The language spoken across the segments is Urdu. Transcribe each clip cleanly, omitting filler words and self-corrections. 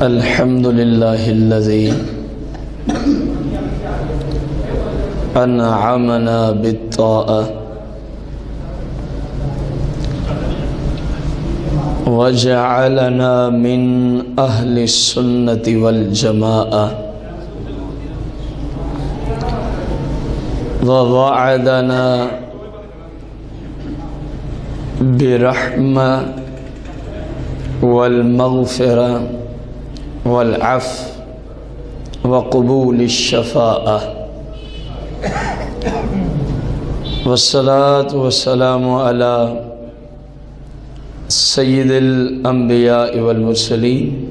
الحمد لله الذي أنعمنا بالطاعة وجعلنا من أهل السنة والجماعة ووعدنا برحمة والمغفرة والعفو وقبول الشفاعة والصلاة والسلام على سيد الأنبياء والمرسلين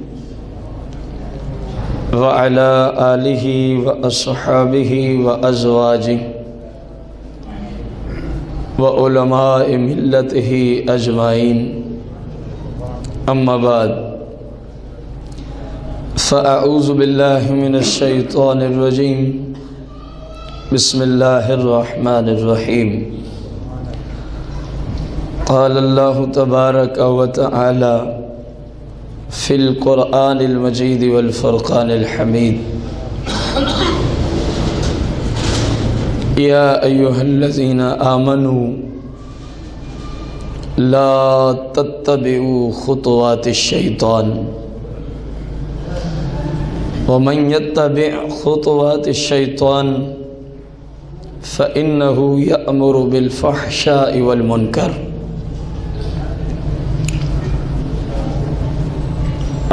وعلى آله وأصحابه وأزواجه وعلماء ملته أجمعين أما بعد فأعوذ بالله من الشيطان الرجيم بسم الله الرحمن الرحيم قال الله تبارك وتعالى في القرآن المجيد والفرقان الحميد يا أيها الذين آمنوا لا تتبعوا خطوات الشيطان ومن يتبع خطوات الشيطان فإنه يأمر بالفحشاء والمنكر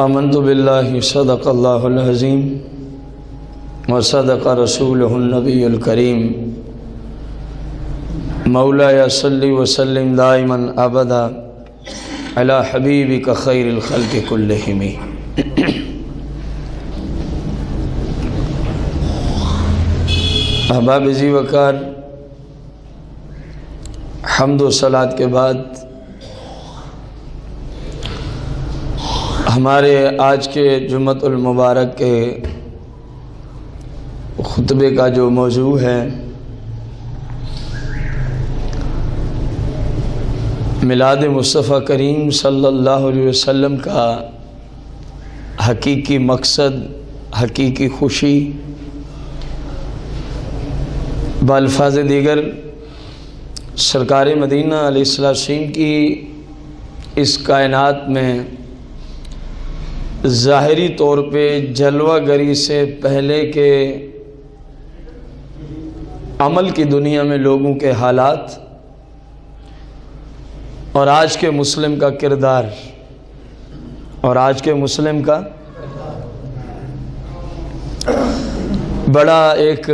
آمنت بالله صدق الله العظيم وصدق رسوله النبي الكريم مولاي صل وسلم دائما أبدا على حبيبك خير الخلق كلهم احباب ذی وقار، حمد و صلات کے بعد ہمارے آج کے جمعۃ المبارک کے خطبے کا جو موضوع ہے میلاد مصطفیٰ کریم صلی اللہ علیہ وسلم کا حقیقی مقصد، حقیقی خوشی، بالفاظ دیگر سرکار مدینہ علیہ السلام کی اس کائنات میں ظاہری طور پہ جلوہ گری سے پہلے کے عمل کی دنیا میں لوگوں کے حالات اور آج کے مسلم کا کردار اور آج کے مسلم کا بڑا ایک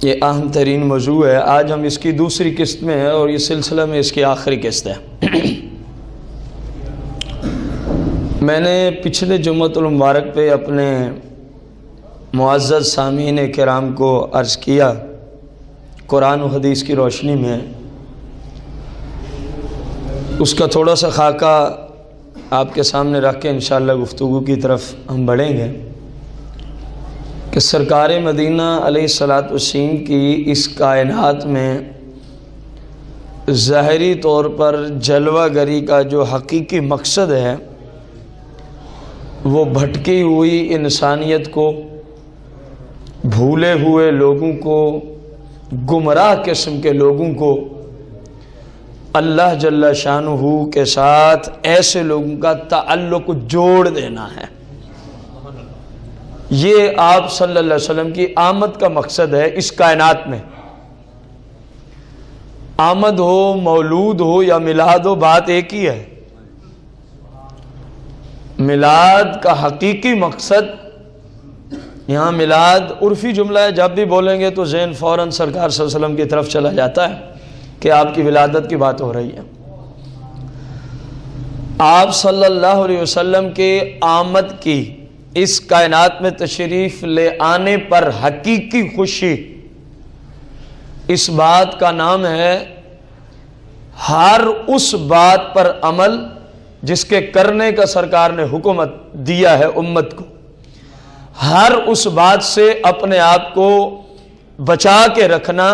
یہ اہم ترین موضوع ہے۔ آج ہم اس کی دوسری قسط میں ہیں اور یہ سلسلہ میں اس کی آخری قسط ہے۔ میں نے پچھلے جمعۃ المبارک پہ اپنے معزز سامعین کرام کو عرض کیا، قرآن و حدیث کی روشنی میں اس کا تھوڑا سا خاکہ آپ کے سامنے رکھ کے انشاءاللہ گفتگو کی طرف ہم بڑھیں گے کہ سرکار مدینہ علیہ السلام کی اس کائنات میں ظاہری طور پر جلوہ گری کا جو حقیقی مقصد ہے وہ بھٹکی ہوئی انسانیت کو، بھولے ہوئے لوگوں کو، گمراہ قسم کے لوگوں کو اللہ جل شانہ کے ساتھ ایسے لوگوں کا تعلق جوڑ دینا ہے۔ یہ آپ صلی اللہ علیہ وسلم کی آمد کا مقصد ہے اس کائنات میں۔ آمد ہو، مولود ہو یا میلاد ہو، بات ایک ہی ہے۔ میلاد کا حقیقی مقصد، یہاں میلاد عرفی جملہ ہے، جب بھی بولیں گے تو ذہن فوراً سرکار صلی اللہ علیہ وسلم کی طرف چلا جاتا ہے کہ آپ کی ولادت کی بات ہو رہی ہے۔ آپ صلی اللہ علیہ وسلم کے آمد کی اس کائنات میں تشریف لے آنے پر حقیقی خوشی، اس بات کا نام ہے ہر اس بات پر عمل جس کے کرنے کا سرکار نے حکم دیا ہے امت کو، ہر اس بات سے اپنے آپ کو بچا کے رکھنا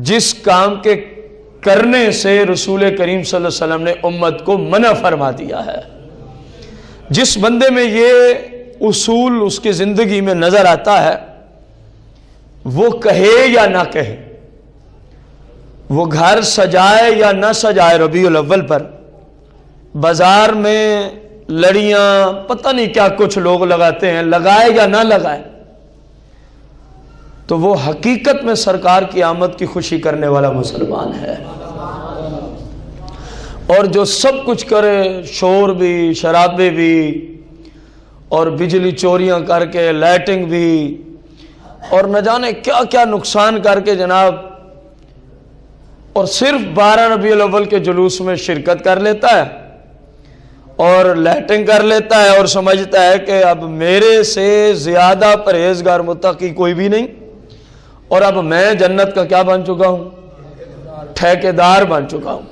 جس کام کے کرنے سے رسول کریم صلی اللہ علیہ وسلم نے امت کو منع فرما دیا ہے۔ جس بندے میں یہ اصول اس کی زندگی میں نظر آتا ہے، وہ کہے یا نہ کہے، وہ گھر سجائے یا نہ سجائے ربیع الاول پر، بازار میں لڑیاں پتہ نہیں کیا کچھ لوگ لگاتے ہیں، لگائے یا نہ لگائے، تو وہ حقیقت میں سرکار کی آمد کی خوشی کرنے والا مسلمان ہے۔ اور جو سب کچھ کرے، شور بھی، شرابے بھی، اور بجلی چوریاں کر کے، لائٹنگ بھی، اور نہ جانے کیا کیا نقصان کر کے جناب، اور صرف 12 ربیع الاول کے جلوس میں شرکت کر لیتا ہے اور لائٹنگ کر لیتا ہے اور سمجھتا ہے کہ اب میرے سے زیادہ پرہیزگار متقی کوئی بھی نہیں، اور اب میں جنت کا کیا بن چکا ہوں؟ ٹھیکیدار بن چکا ہوں۔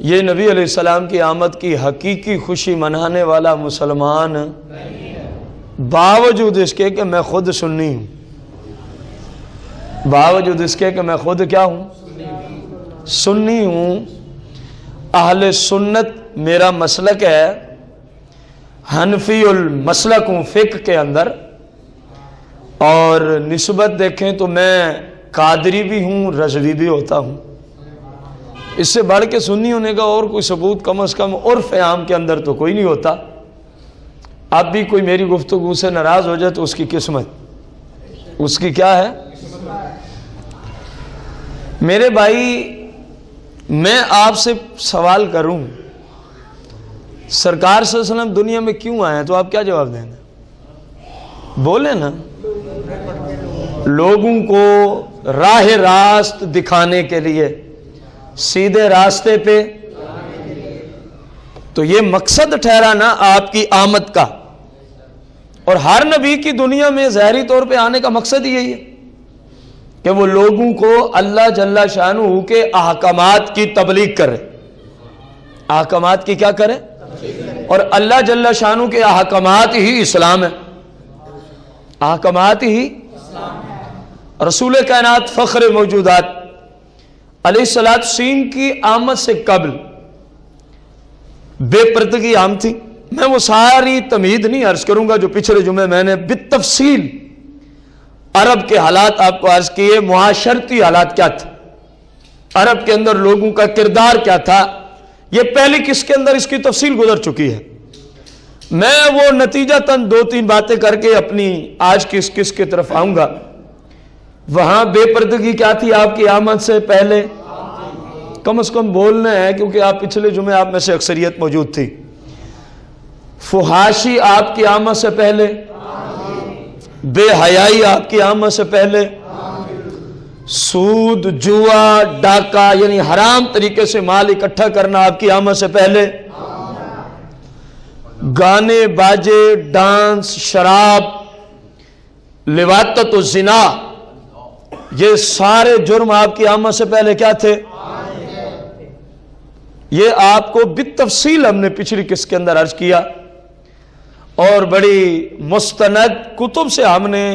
یہ نبی علیہ السلام کی آمد کی حقیقی خوشی منانے والا مسلمان باوجود اس کے کہ میں خود سنی ہوں، باوجود اس کے کہ میں خود کیا ہوں؟ سنی ہوں۔ اہل سنت میرا مسلک ہے، حنفی المسلک ہوں فقہ کے اندر، اور نسبت دیکھیں تو میں قادری بھی ہوں، رضوی بھی ہوتا ہوں۔ اس سے بڑھ کے سنی ہونے کا اور کوئی ثبوت کم از کم عرف عام کے اندر تو کوئی نہیں ہوتا۔ اب بھی کوئی میری گفتگو سے ناراض ہو جائے تو اس کی قسمت، اس کی کیا ہے؟ میرے بھائی، میں آپ سے سوال کروں، سرکار صلی اللہ علیہ وسلم دنیا میں کیوں آئے ہیں تو آپ کیا جواب دیں گے؟ بولیں نا۔ لوگوں کو راہ راست دکھانے کے لیے، سیدھے راستے پہ، تو یہ مقصد ٹھہرا نا آپ کی آمد کا۔ اور ہر نبی کی دنیا میں ظاہری طور پہ آنے کا مقصد یہی ہے کہ وہ لوگوں کو اللہ جل شانہ کے احکامات کی تبلیغ کرے۔ احکامات کی کیا کرے؟ اور اللہ جل شانہ کے احکامات ہی اسلام ہے، احکامات ہی رسول کائنات فخر موجودات علیہ السلام کی آمد سے قبل بے پردگی عام تھی۔ میں وہ ساری تمہید نہیں عرض کروں گا جو پچھلے جمعے میں نے بالتفصیل عرب کے حالات آپ کو عرض کیے، معاشرتی حالات کیا تھے، عرب کے اندر لوگوں کا کردار کیا تھا، یہ پہلی قسط کے اندر اس کی تفصیل گزر چکی ہے۔ میں وہ نتیجتاً 2-3 باتیں کر کے اپنی آج کی اس قسط کی طرف آؤں گا۔ وہاں بے پردگی کیا تھی آپ کی آمد سے پہلے؟ کم از کم بولنا ہے کیونکہ آپ پچھلے جمعے آپ میں سے اکثریت موجود تھی۔ فحاشی آپ کی آمد سے پہلے، بے حیائی آپ کی آمد سے پہلے، سود، جوا، ڈاکہ یعنی حرام طریقے سے مال اکٹھا کرنا آپ کی آمد سے پہلے، گانے باجے، ڈانس، شراب، لواطت و زنا، یہ سارے جرم آپ کی آمد سے پہلے کیا تھے؟ یہ آپ کو بالتفصیل ہم نے پچھلی قسط کے اندر عرض کیا، اور بڑی مستند کتب سے ہم نے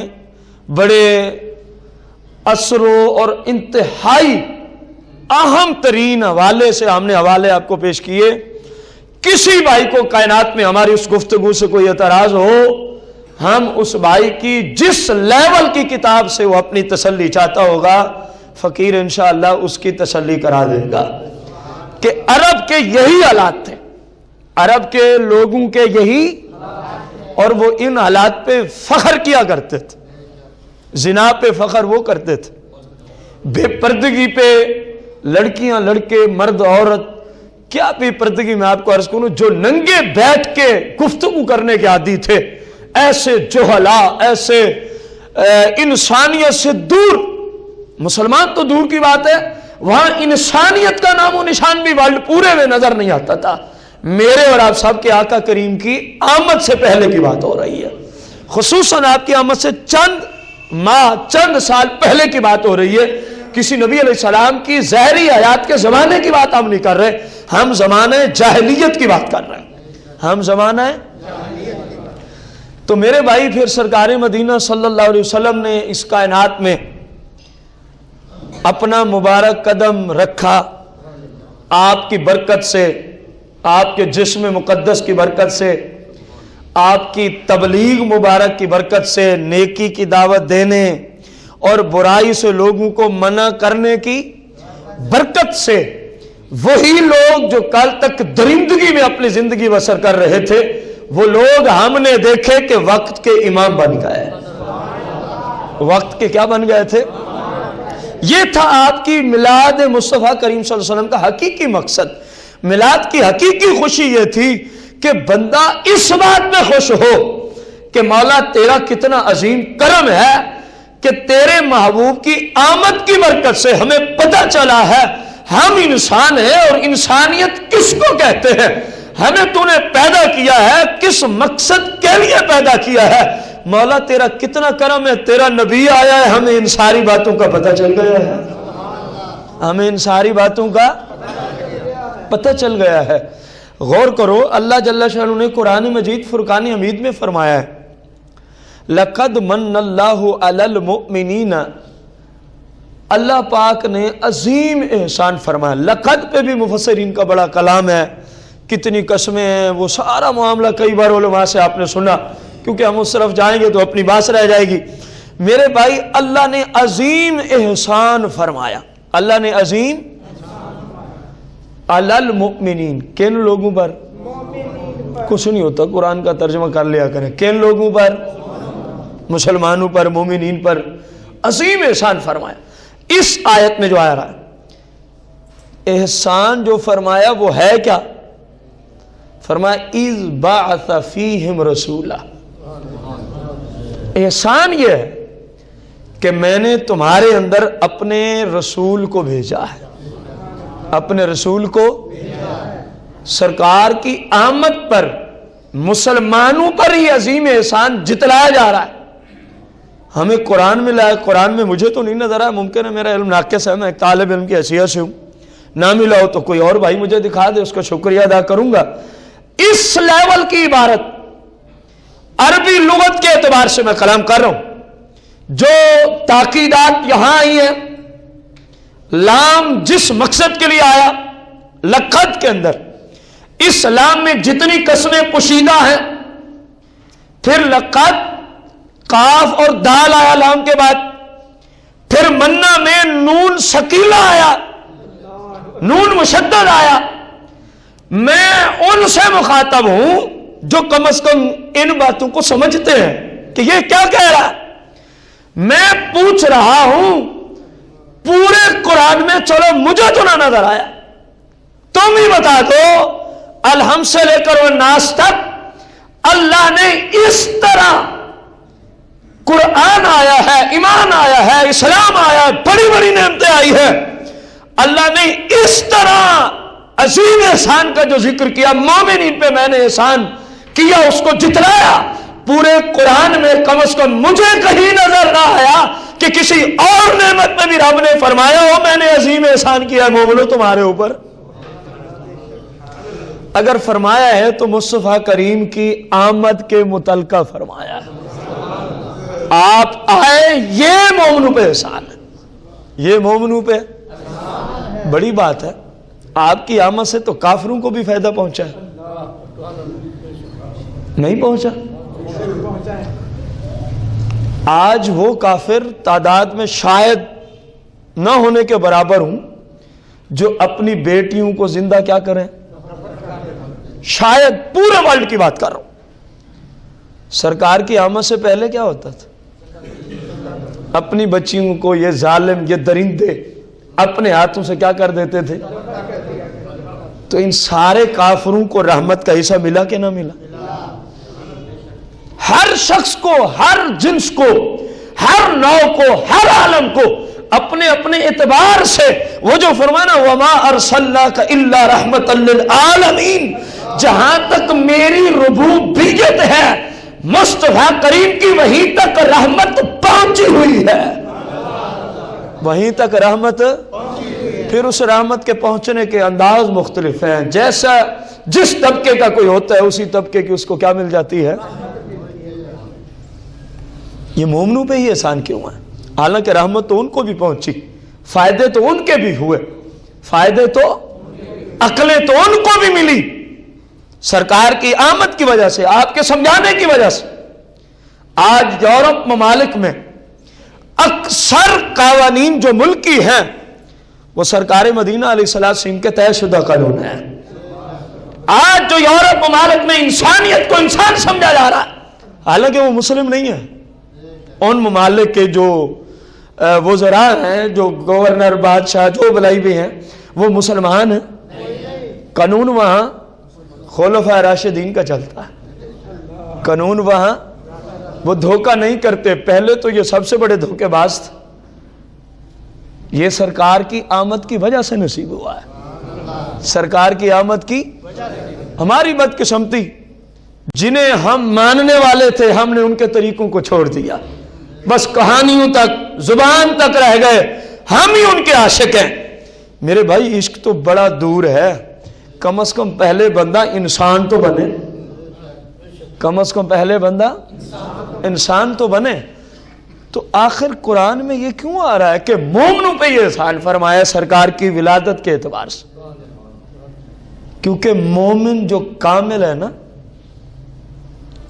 بڑے اثروں اور انتہائی اہم ترین حوالے سے ہم نے حوالے آپ کو پیش کیے۔ کسی بھائی کو کائنات میں ہماری اس گفتگو سے کوئی اعتراض ہو، ہم اس بھائی کی جس لیول کی کتاب سے وہ اپنی تسلی چاہتا ہوگا، فقیر انشاءاللہ اس کی تسلی کرا دے گا کہ عرب کے یہی حالات تھے، عرب کے لوگوں کے یہی، اور وہ ان حالات پہ فخر کیا کرتے تھے۔ زنا پہ فخر وہ کرتے تھے، بے پردگی پہ لڑکیاں لڑکے مرد عورت، کیا بے پردگی میں آپ کو عرض کروں، جو ننگے بیٹھ کے گفتگو کرنے کے عادی تھے، ایسے جہلا، ایسے انسانیت سے دور، مسلمان تو دور کی بات ہے، وہاں انسانیت کا نام و نشان بھی ورلڈ پورے میں نظر نہیں آتا تھا۔ میرے اور آپ سب کے آقا کریم کی آمد سے پہلے کی بات ہو رہی ہے، خصوصاً آپ کی آمد سے چند ماہ، چند سال پہلے کی بات ہو رہی ہے۔ کسی نبی علیہ السلام کی ظاہری حیات کے زمانے کی بات ہم نہیں کر رہے، ہم زمانے جاہلیت کی بات کر رہے ہیں، ہم زمانہ تو میرے بھائی پھر سرکار مدینہ صلی اللہ علیہ وسلم نے اس کائنات میں اپنا مبارک قدم رکھا، آپ کی برکت سے، آپ کے جسم مقدس کی برکت سے آپ کی تبلیغ مبارک کی برکت سے، نیکی کی دعوت دینے اور برائی سے لوگوں کو منع کرنے کی برکت سے، وہی لوگ جو کل تک درندگی میں اپنی زندگی بسر کر رہے تھے، وہ لوگ ہم نے دیکھے کہ وقت کے امام بن گئے۔ وقت کے کیا بن گئے تھے؟ یہ تھا آپ کی میلاد مصطفیٰ کریم صلی اللہ علیہ وسلم کا حقیقی مقصد۔ میلاد کی حقیقی خوشی یہ تھی کہ بندہ اس بات میں خوش ہو کہ مولا تیرا کتنا عظیم کرم ہے کہ تیرے محبوب کی آمد کی برکت سے ہمیں پتہ چلا ہے ہم انسان ہیں، اور انسانیت کس کو کہتے ہیں، ہمیں تو نے پیدا کیا ہے، کس مقصد کے لیے پیدا کیا ہے۔ مولا تیرا کتنا کرم ہے، تیرا نبی آیا ہے، ہمیں ان ساری باتوں کا پتہ چل گیا ہے، ہمیں ان ساری باتوں کا پتہ چل گیا ہے۔ غور کرو، اللہ جل شانہ نے قرآن مجید فرقان حمید میں فرمایا ہے لَقَدْ مَنَّ اللَّهُ عَلَى الْمُؤْمِنِينَ، اللہ پاک نے عظیم احسان فرمایا۔ لقد پہ بھی مفسرین کا بڑا کلام ہے، کتنی قسمیں ہیں، وہ سارا معاملہ کئی بار علماء سے آپ نے سنا، کیونکہ ہم اس طرف جائیں گے تو اپنی بات رہ جائے گی۔ میرے بھائی، اللہ نے عظیم احسان فرمایا، اللہ نے عظیم علی المؤمنین، کن لوگوں پر؟ کچھ نہیں ہوتا، قرآن کا ترجمہ کر لیا کریں، کن لوگوں پر؟ مسلمانوں پر، مومنین پر عظیم احسان فرمایا۔ اس آیت میں جو آ رہا ہے احسان جو فرمایا وہ ہے کیا؟ فرمایا اِذْ بَعَثَ فِيهِمْ رَسُولًا، احسان یہ ہے کہ میں نے تمہارے اندر اپنے رسول کو بھیجا ہے، اپنے رسول کو سرکار کی آمد پر مسلمانوں پر ہی عظیم احسان جتلایا جا رہا ہے۔ ہمیں قرآن ملا ہے، قرآن میں مجھے تو نہیں نظر آیا، ممکن ہے میرا علم ناقص ہے، میں ایک طالب علم کی حیثیت سے ہوں، نہ ملا ہو تو کوئی اور بھائی مجھے دکھا دے، اس کا شکریہ ادا کروں گا۔ اس لیول کی عبارت عربی لغت کے اعتبار سے میں کلام کر رہا ہوں، جو تاکیدات یہاں آئی ہیں، لام جس مقصد کے لیے آیا لقد کے اندر، اس لام میں جتنی قسمیں پوشیدہ ہیں، پھر لقد قاف اور دال آیا لام کے بعد، پھر منا میں نون ثقیلہ آیا، نون مشدد آیا۔ میں ان سے مخاطب ہوں جو کم از کم ان باتوں کو سمجھتے ہیں کہ یہ کیا کہہ رہا ہے۔ میں پوچھ رہا ہوں پورے قرآن میں، چلو مجھے تو نہ نظر آیا، تم ہی بتا دو، الحمد سے لے کر والناس تک اللہ نے اس طرح قرآن آیا ہے، ایمان آیا ہے، اسلام آیا ہے، بڑی بڑی نعمتیں آئی ہے، اللہ نے اس طرح عظیم احسان کا جو ذکر کیا، مومنین پہ میں نے احسان کیا، اس کو جتلایا، پورے قرآن میں کم از کم مجھے کہیں نظر نہ آیا کہ کسی اور نعمت میں بھی رب نے فرمایا ہو میں نے عظیم احسان کیا ہے مومنو تمہارے اوپر۔ اگر فرمایا ہے تو مصطفیٰ کریم کی آمد کے متعلقہ فرمایا ہے، آپ آئے، یہ مومنوں پہ احسان ہے، یہ مومنوں پہ بڑی بات ہے۔ آپ کی آمد سے تو کافروں کو بھی فائدہ پہنچا ہے، نہیں پہنچا؟ آج وہ کافر تعداد میں شاید نہ ہونے کے برابر ہوں جو اپنی بیٹیوں کو زندہ کیا کریں، شاید پورے ورلڈ کی بات کر رہا ہوں۔ سرکار کی آمد سے پہلے کیا ہوتا تھا؟ اپنی بچیوں کو یہ ظالم، یہ درندے اپنے ہاتھوں سے کیا کر دیتے تھے؟ تو ان سارے کافروں کو رحمت کا حصہ ملا کہ نہ ملا؟ ہر شخص کو، ہر جنس کو، ہر نوع کو، ہر عالم کو اپنے اپنے اعتبار سے، وہ جو فرمانا وَمَا أَرْسَلْنَاكَ إِلَّا رَحْمَةً لِلْعَالَمِينَ، جہاں تک میری ربوبیت ہے مصطفیٰ کریم کی وہیں تک رحمت پہنچی ہوئی ہے، وہیں تک رحمت۔ پھر اس رحمت کے پہنچنے کے انداز مختلف ہیں، جیسا جس طبقے کا کوئی ہوتا ہے اسی طبقے کی اس کو کیا مل جاتی ہے۔ یہ مومنوں پہ ہی احسان کیوں ہے؟ حالانکہ رحمت تو ان کو بھی پہنچی، فائدے تو ان کے بھی ہوئے، فائدے تو عقلیں تو ان کو بھی ملی، سرکار کی آمد کی وجہ سے، آپ کے سمجھانے کی وجہ سے آج یورپ ممالک میں اکثر قوانین جو ملکی ہیں وہ سرکار مدینہ علیہ السلام کے طے شدہ قانون ہیں۔ آج جو یورپ ممالک میں انسانیت کو انسان سمجھا جا رہا ہے، حالانکہ وہ مسلم نہیں ہے۔ ان ممالک کے جو وزراء ہیں، جو گورنر، بادشاہ، جو بلائی بھی ہیں، وہ مسلمان ہیں۔ قانون وہاں خلفائے راشدین کا چلتا ہے، قانون وہاں وہ دھوکہ نہیں کرتے۔ پہلے تو یہ سب سے بڑے دھوکے باز تھے، یہ سرکار کی آمد کی وجہ سے نصیب ہوا ہے۔ سرکار کی آمد کی ہماری بدقسمتی، جنہیں ہم ماننے والے تھے ہم نے ان کے طریقوں کو چھوڑ دیا، بس کہانیوں تک، زبان تک رہ گئے، ہم ہی ان کے عاشق ہیں۔ میرے بھائی عشق تو بڑا دور ہے، کم از کم پہلے بندہ انسان تو بنے، کم از کم پہلے بندہ انسان تو بنے۔ تو آخر قرآن میں یہ کیوں آ رہا ہے کہ مومنوں پہ یہ احسان فرمایا سرکار کی ولادت کے اعتبار سے؟ کیونکہ مومن جو کامل ہے نا،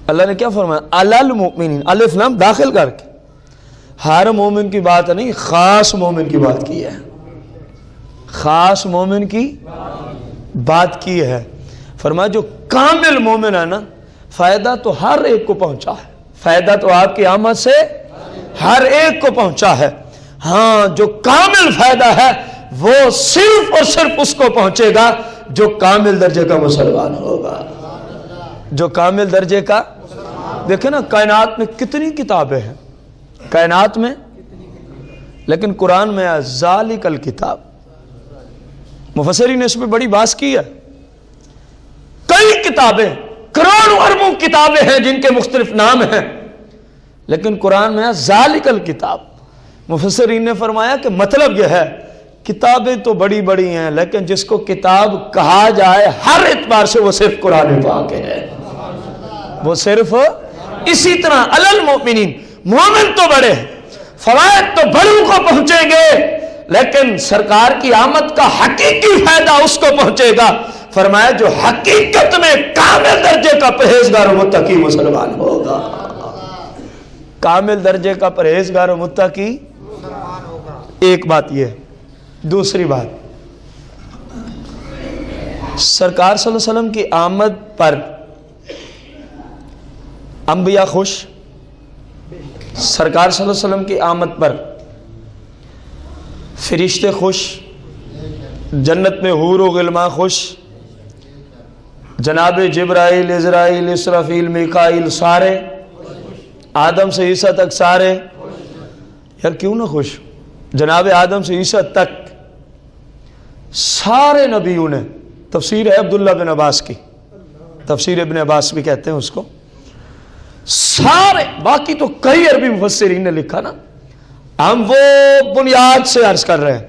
اللہ نے کیا فرمایا؟ الالمؤمنین، الف لام داخل کر کے، ہر مومن کی بات نہیں، خاص مومن کی بات کی ہے، خاص مومن کی بات کی ہے۔ فرمایا جو کامل مومن ہے نا، فائدہ تو ہر ایک کو پہنچا ہے، فائدہ تو آپ کی آمد سے ہر ایک کو پہنچا ہے۔ ہاں جو کامل فائدہ ہے وہ صرف اور صرف اس کو پہنچے گا جو کامل درجے کا مسلمان ہوگا، جو کامل درجے کا۔ دیکھیں نا کائنات میں کتنی کتابیں ہیں، کائنات میں، لیکن قرآن میں ذالک الکتاب، مفسرین نے اس پہ بڑی بحث کی ہے۔ کئی کتابیں، کروڑوں اربوں کتابیں ہیں جن کے مختلف نام ہیں، لیکن قرآن میں ذالک الکتاب۔ مفسرین نے فرمایا کہ مطلب یہ ہے کتابیں تو بڑی بڑی ہیں، لیکن جس کو کتاب کہا جائے ہر اعتبار سے وہ صرف قرآن پاک ہے، وہ صرف۔ اسی طرح الالمؤمنین، مومن تو بڑے ہیں، فوائد تو بڑوں کو پہنچیں گے، لیکن سرکار کی آمد کا حقیقی فائدہ اس کو پہنچے گا۔ فرمایا جو حقیقت میں کامل درجے کا پرہیزگار و متقی مسلمان ہوگا، کامل درجے کا پرہیزگار و متقی۔ ایک بات یہ ہے۔ دوسری بات، سرکار صلی اللہ علیہ وسلم کی آمد پر انبیاء خوش، سرکار صلی اللہ علیہ وسلم کی آمد پر فرشتے خوش، جنت میں حور و غلمان خوش، جناب جبرائیل، عزرائیل، اسرافیل، میکائیل، سارے آدم سے عیسیٰ تک سارے، یار کیوں نہ خوش؟ جناب آدم سے عیسیٰ تک سارے نبیوں نے، تفسیر ہے عبداللہ بن عباس کی، تفسیر ابن عباس بھی کہتے ہیں اس کو، سارے، باقی تو کئی عربی مفسرین نے لکھا نا، ہم وہ بنیاد سے عرض کر رہے ہیں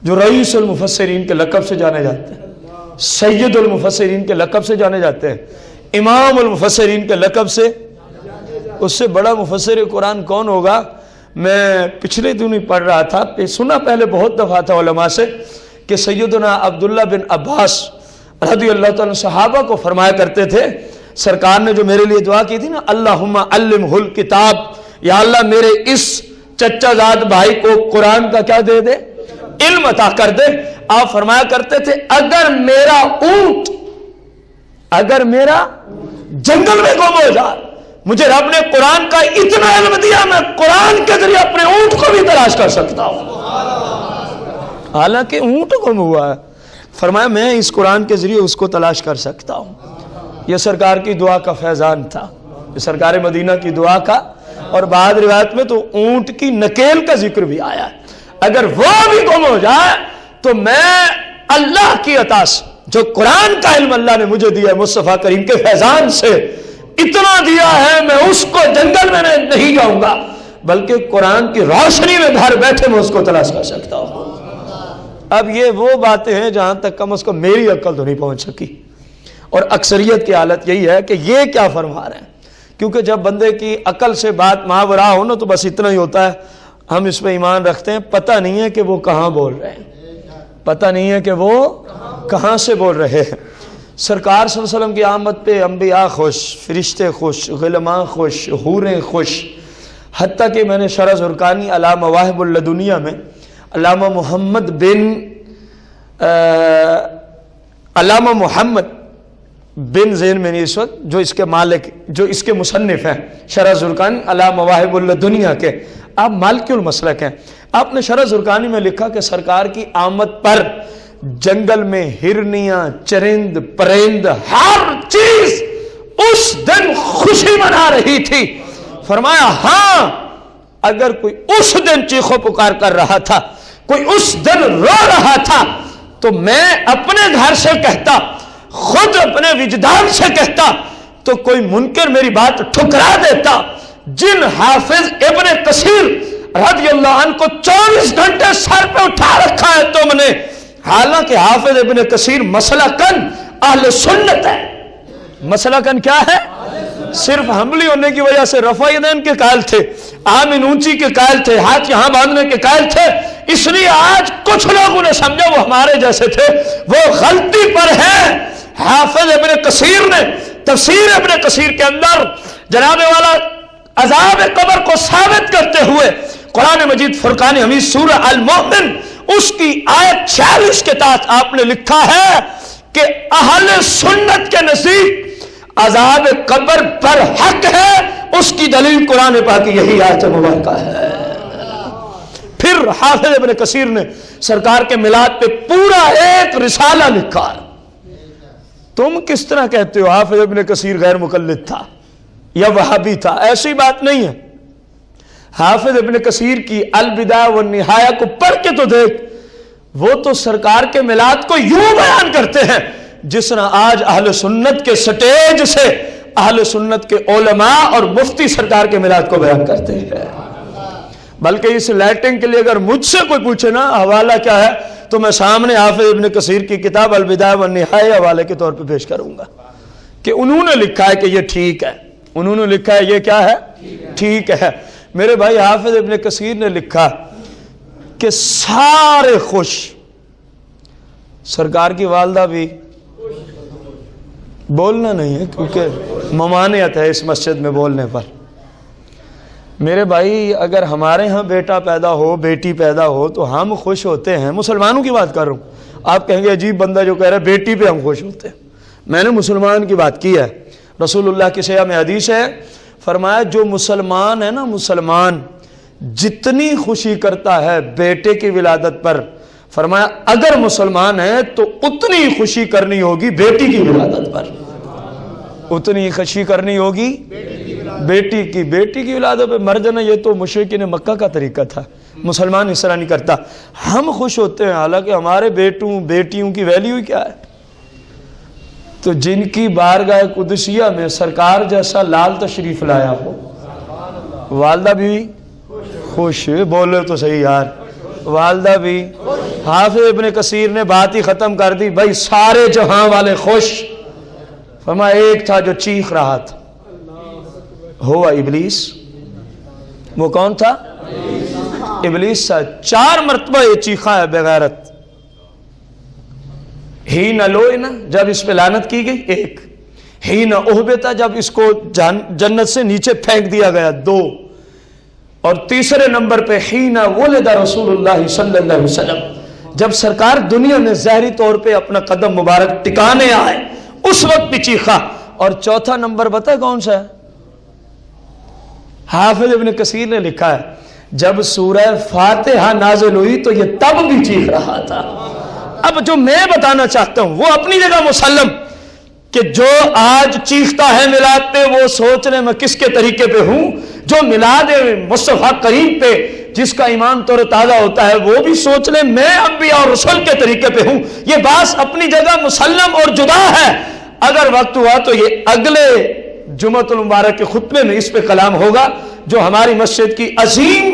جو رئیس المفسرین کے لقب سے جانے جاتے ہیں، سید المفسرین کے لقب سے جانے جاتے ہیں، امام المفسرین کے لقب سے۔ اس سے بڑا مفسر قرآن کون ہوگا؟ میں پچھلے دنوں پڑھ رہا تھا، سنا پہلے بہت دفعہ تھا علماء سے، کہ سیدنا عبداللہ بن عباس رضی اللہ تعالیٰ صحابہ کو فرمایا کرتے تھے، سرکار نے جو میرے لیے دعا کی تھی نا، اللہم علمہ الکتاب، یا اللہ میرے اس چچا زاد بھائی کو قرآن کا کیا دے دے؟ علم عطا کر دے۔ آپ فرمایا کرتے تھے اگر میرا اونٹ، اگر میرا جنگل میں گم ہو جائے، مجھے رب نے قرآن کا اتنا علم دیا، میں قرآن کے ذریعے اپنے اونٹ کو بھی تلاش کر سکتا ہوں، حالانکہ اونٹ گم ہوا ہے، فرمایا میں اس قرآن کے ذریعے اس کو تلاش کر سکتا ہوں۔ یہ سرکار کی دعا کا فیضان تھا، یہ سرکار مدینہ کی دعا کا، اور بعد روایت میں تو اونٹ کی نکیل کا ذکر بھی آیا ہے۔ اگر وہ بھی گم ہو جائے تو میں اللہ کی عطا سے، جو قرآن کا علم اللہ نے مجھے دیا ہے مصطفیٰ کریم کے فیضان سے، اتنا دیا ہے، میں اس کو جنگل میں نہیں جاؤں گا، بلکہ قرآن کی روشنی میں گھر بیٹھے میں اس کو تلاش کر سکتا ہوں۔ اب یہ وہ باتیں ہیں جہاں تک کم از کم میری عقل تو نہیں پہنچ سکی، اور اکثریت کی حالت یہی ہے کہ یہ کیا فرما رہے ہیں، کیونکہ جب بندے کی عقل سے بات ماورا ہو نا تو بس اتنا ہی ہوتا ہے، ہم اس پہ ایمان رکھتے ہیں، پتہ نہیں ہے کہ وہ کہاں بول رہے ہیں، پتہ نہیں ہے کہ وہ کہاں سے بول رہے ہیں۔ سرکار صلی اللہ علیہ وسلم کی آمد پہ انبیاء خوش، فرشتے خوش، غلماں خوش، حوریں خوش، حتیٰ کہ میں نے شرح زرقانی علامہ مواہب اللدنیہ میں علامہ محمد بن زین میں نہیں اس وقت، جو اس کے مالک، جو اس کے مصنف ہیں، شرح زرقانی علامہ مواہب اللدنیہ کے، آپ مالکی المسلک ہیں، آپ نے شرح زرقانی میں لکھا کہ سرکار کی آمد پر جنگل میں ہرنیاں، چرند، پرند، ہر چیز اس دن خوشی منا رہی تھی۔ فرمایا ہاں اگر کوئی اس دن چیخو پکار کر رہا تھا، کوئی اس دن رو رہا تھا، تو میں اپنے گھر سے کہتا، خود اپنے وجدان سے کہتا، تو کوئی منکر میری بات ٹھکرا دیتا۔ جن حافظ ابن کثیر رضی اللہ عنہ کو 24 گھنٹے سر پہ اٹھا رکھا ہے تم نے، حالانکہ حافظ ابن کثیر مسلکن اہل سنت ہے۔ مسلکن کیا ہے؟ صرف حملی ہونے کی وجہ سے رفع یدین کے قائل تھے، آمین اونچی کے قائل تھے، ہاتھ یہاں باندھنے کے قائل تھے، اس لیے آج کچھ لوگوں نے سمجھا وہ ہمارے جیسے تھے، وہ غلطی پر ہے۔ حافظ ابن کثیر نے تفسیر ابن کثیر کے اندر جناب والا عذاب قبر کو ثابت کرتے ہوئے قرآن مجید فرقان حمید سورہ المؤمن اس کی آیت 46 کے تحت آپ نے لکھا ہے کہ اہل سنت کے نزدیک عذاب قبر پر حق ہے، اس کی دلیل قرآن پاک کی یہی آیت مبارکہ ہے۔ پھر حافظ ابن کثیر نے سرکار کے میلاد پہ پورا ایک رسالہ لکھا ہے۔ تم کس طرح کہتے ہو حافظ ابن کثیر غیر مقلد تھا یا وہابی تھا؟ ایسی بات نہیں ہے۔ حافظ ابن کثیر کی البدایہ والنہایہ کو پڑھ کے تو دیکھ، وہ تو سرکار کے میلاد کو یوں بیان کرتے ہیں جس طرح آج اہل سنت کے سٹیج سے اہل سنت کے علماء اور مفتی سرکار کے میلاد کو بیان کرتے ہیں۔ بلکہ اس لائٹنگ کے لیے اگر مجھ سے کوئی پوچھے نا حوالہ کیا ہے، تو میں سامنے حافظ ابن کثیر کی کتاب البدایہ والنہایہ حوالے کے طور پہ پیش کروں گا کہ انہوں نے لکھا ہے کہ یہ ٹھیک ہے، انہوں نے لکھا ہے یہ کیا ہے، ٹھیک ہے۔ میرے بھائی حافظ ابن کثیر نے لکھا کہ سارے خوش، سرکار کی والدہ بھی، بولنا نہیں ہے کیونکہ ممانعت ہے اس مسجد میں بولنے پر۔ میرے بھائی اگر ہمارے ہاں بیٹا پیدا ہو، بیٹی پیدا ہو تو ہم خوش ہوتے ہیں، مسلمانوں کی بات کر رہا ہوں۔ آپ کہیں گے عجیب بندہ جو کہہ رہا ہے بیٹی پہ ہم خوش ہوتے ہیں، میں نے مسلمان کی بات کی ہے۔ رسول اللہ کی صحیح میں حدیث ہے، فرمایا جو مسلمان ہے نا، مسلمان جتنی خوشی کرتا ہے بیٹے کی ولادت پر، فرمایا اگر مسلمان ہے تو اتنی خوشی کرنی ہوگی بیٹی کی ولادت پر، اتنی خوشی کرنی ہوگی بیٹی کی ولادت پہ۔ مر جانا یہ تو مشرکین مکہ کا طریقہ تھا، مسلمان اس طرح نہیں کرتا۔ ہم خوش ہوتے ہیں حالانکہ ہمارے بیٹوں بیٹیوں کی ویلیو کیا ہے۔ تو جن کی بارگاہ قدسیہ میں سرکار جیسا لال تشریف لایا ہو، والدہ بھی خوش، بولے تو صحیح یار، والدہ بھی۔ حافظ ابن کثیر نے بات ہی ختم کر دی، بھائی سارے جہاں والے خوش۔ فرمایا ایک تھا جو چیخ رہا تھا، ہوا ابلیس۔ وہ کون تھا؟ ابلیس تھا۔ 4 مرتبہ یہ چیخا ہے بغیرت۔ ہی نہ لوئے نا، جب اس پہ لعنت کی گئی، 1۔ ہی نہ احبتا، جب اس کو جنت سے نیچے پھینک دیا گیا، 2۔ اور تیسرے نمبر پہ ہی نہ ولد رسول اللہ صلی اللہ علیہ وسلم، جب سرکار دنیا میں ظاہری طور پہ اپنا قدم مبارک ٹکانے آئے اس وقت بھی چیخا۔ اور چوتھا نمبر بتا کون سا ہے؟ حافظ ابن کثیر نے لکھا ہے جب سورہ فاتحہ نازل ہوئی تو یہ تب بھی چیخ رہا تھا۔ اب جو میں بتانا چاہتا ہوں وہ اپنی جگہ مسلم، کہ جو آج چیختا ہے میلاد پہ وہ سوچ رہے میں کس کے طریقے پہ ہوں، جو میلاد مصطفیٰ کریم پہ جس کا ایمان طور تازہ ہوتا ہے وہ بھی سوچ لے میں انبیاء اور رسول کے طریقے پہ ہوں۔ یہ بات اپنی جگہ مسلم اور جدا ہے۔ اگر وقت ہوا تو یہ اگلے جمعۃ المبارک کے خطبے میں اس پہ کلام ہوگا، جو ہماری مسجد کی عظیم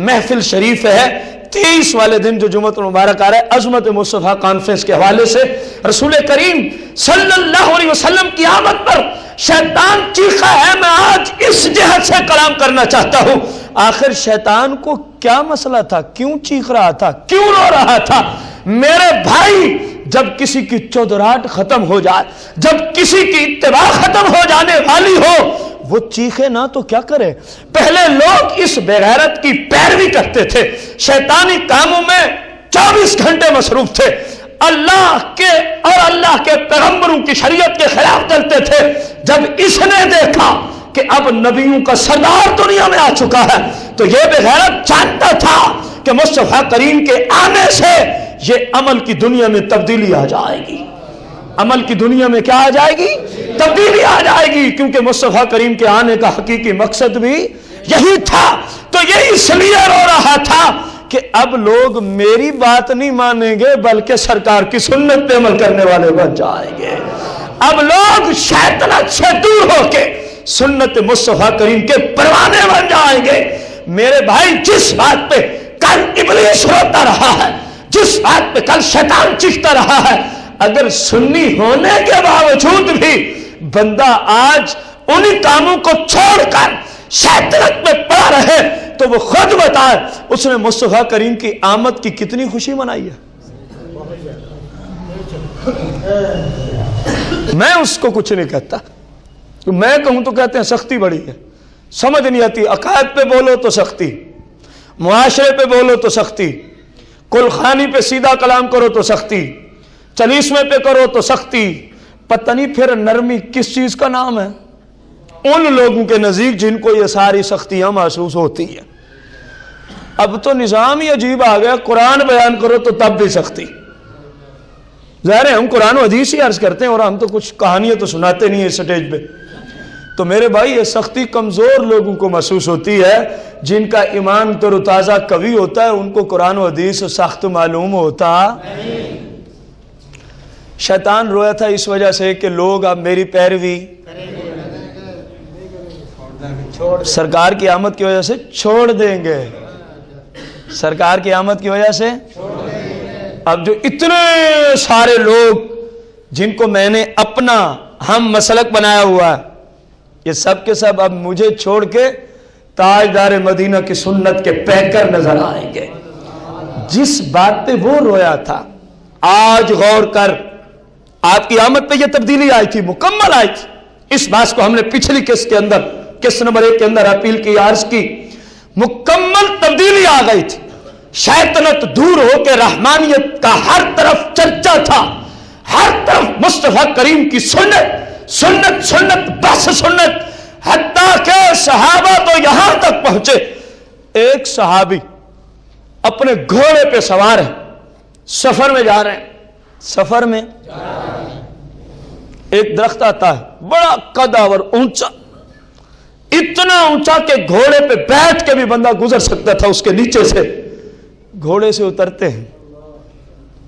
محفل شریف ہے 23 والے دن جو جمعۃ المبارک آ رہا ہے، عظمت مصطفیٰ کانفرنس کے حوالے سے رسول کریم صلی اللہ علیہ وسلم کی آمد پر شیطان چیخا ہے۔ میں آج اس جہت سے کلام کرنا چاہتا ہوں، آخر شیطان کو کیا مسئلہ تھا، کیوں چیخ رہا تھا، کیوں رو رہا تھا؟ میرے بھائی جب کسی کی چودراہٹ ختم ہو جائے، جب کسی کی اتباع ختم ہو جانے والی ہو، وہ چیخے نہ تو کیا کرے؟ پہلے لوگ اس بے غیرت کی پیروی کرتے تھے، شیطانی کاموں میں 24 گھنٹے مصروف تھے، اللہ کے اور اللہ کے پیغمبروں کی شریعت کے خلاف چلتے تھے۔ جب اس نے دیکھا کہ اب نبیوں کا سردار دنیا میں آ چکا ہے، تو یہ بے غیرت جانتا تھا کہ مصطفیٰ کریم کے آنے سے یہ عمل کی دنیا میں تبدیلی آ جائے گی۔ عمل کی دنیا میں کیا آ جائے گی؟ تبدیلی آ جائے گی، کیونکہ مصطفیٰ کریم کے آنے کا حقیقی مقصد بھی یہی تھا۔ تو یہ اس لیے رو رہا تھا کہ اب لوگ میری بات نہیں مانیں گے بلکہ سرکار کی سنت پہ عمل کرنے والے بن جائیں گے۔ اب لوگ شیطنت سے دور ہو کے سنت مصطفیٰ کریم کے پروانے بن جائیں گے۔ میرے بھائی، جس بات پہ کل ابلیس روتا رہا ہے، جس بات پہ کل شیطان چیختا رہا ہے، اگر سنی ہونے کے باوجود بھی بندہ آج انہی کاموں کو چھوڑ کر شیطنت میں پڑا رہے تو وہ خود بتائے اس نے مصطفیٰ کریم کی آمد کی کتنی خوشی منائی ہے۔ میں اس کو کچھ نہیں کہتا، میں کہوں تو کہتے ہیں سختی بڑی ہے، سمجھ نہیں آتی۔ عقائد پہ بولو تو سختی، معاشرے پہ بولو تو سختی، کل خانی پہ سیدھا کلام کرو تو سختی، چلیسویں پہ کرو تو سختی، پتہ نہیں پھر نرمی کس چیز کا نام ہے ان لوگوں کے نزدیک جن کو یہ ساری سختیاں محسوس ہوتی ہیں۔ اب تو نظام ہی عجیب آ گیا، قرآن بیان کرو تو تب بھی سختی۔ ظاہر ہے ہم قرآن و حدیث ہی عرض کرتے ہیں اور ہم تو کچھ کہانیاں تو سناتے نہیں ہیں سٹیج پہ۔ تو میرے بھائی، یہ سختی کمزور لوگوں کو محسوس ہوتی ہے، جن کا ایمان تر و تازہ قوی ہوتا ہے ان کو قرآن و حدیث سخت معلوم ہوتا۔ شیطان رویا تھا اس وجہ سے کہ لوگ اب میری پیروی سرکار کی آمد کی وجہ سے چھوڑ دیں گے، سرکار کی آمد کی وجہ سے۔ اب جو اتنے سارے لوگ جن کو میں نے اپنا ہم مسلک بنایا ہوا ہے، یہ سب کے سب اب مجھے چھوڑ کے تاجدار مدینہ کی سنت کے پیکر نظر آئیں گے۔ جس بات پہ وہ رویا تھا، آج غور کر، آپ کی آمد پہ یہ تبدیلی آئی تھی، مکمل آئی تھی۔ اس بات کو ہم نے پچھلی قسط کے اندر، قسط نمبر 1 کے اندر اپیل کی، عرض کی، مکمل تبدیلی آ گئی تھی۔ شیطنت دور ہو کے رحمانیت کا ہر طرف چرچا تھا، ہر طرف مصطفیٰ کریم کی سنت، سنت، سنت، بس سنت، حتیٰ کہ صحابہ تو یہاں تک پہنچے، ایک صحابی اپنے گھوڑے پہ سوار ہے، سفر میں جا رہے ہیں، سفر میں ایک درخت آتا ہے بڑا قداور اونچا، اتنا اونچا کہ گھوڑے پہ بیٹھ کے بھی بندہ گزر سکتا تھا اس کے نیچے سے۔ گھوڑے سے اترتے ہیں،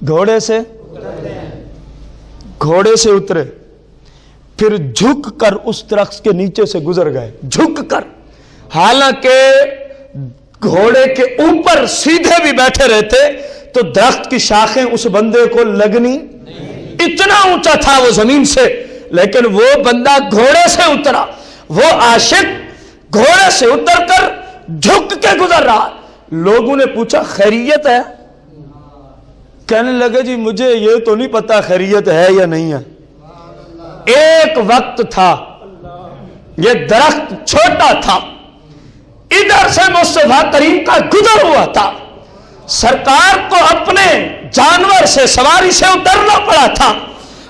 گھوڑے سے اترے، پھر جھک کر اس درخت کے نیچے سے گزر گئے، جھک کر، حالانکہ گھوڑے کے اوپر سیدھے بھی بیٹھے رہتے تو درخت کی شاخیں اس بندے کو لگنی، اتنا اونچا تھا وہ زمین سے، لیکن وہ بندہ گھوڑے سے اترا، وہ عاشق گھوڑے سے اتر کر جھک کے گزر رہا۔ لوگوں نے پوچھا خیریت ہے؟ کہنے لگے جی مجھے یہ تو نہیں پتا خیریت ہے یا نہیں ہے۔ ایک وقت تھا یہ درخت چھوٹا تھا، ادھر سے مصطفیٰ کریم کا گزر ہوا تھا، سرکار کو اپنے جانور سے، سواری سے اترنا پڑا تھا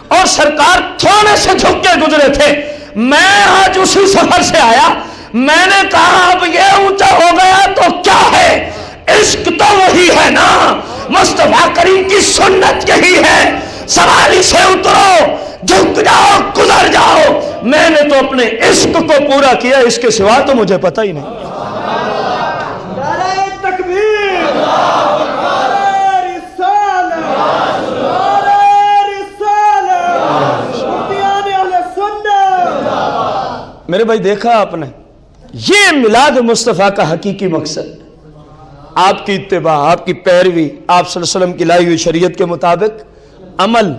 اور سرکار تھوڑے سے جھک کے گزرے تھے۔ میں آج اسی سفر سے آیا، میں نے کہا اب یہ اونچا ہو گیا تو کیا ہے، عشق تو وہی ہے نا، مصطفیٰ کریم کی سنت یہی ہے، سواری سے اترو، جھک جاؤ، گزر جاؤ۔ میں نے تو اپنے عشق کو پورا کیا، اس کے سوا تو مجھے پتہ ہی نہیں۔ میرے بھائی دیکھا آپ نے، یہ میلاد مصطفیٰ کا حقیقی مقصد، آپ کی اتباع، آپ کی پیروی، آپ صلی اللہ علیہ وسلم کی لائی ہوئی شریعت کے مطابق عمل۔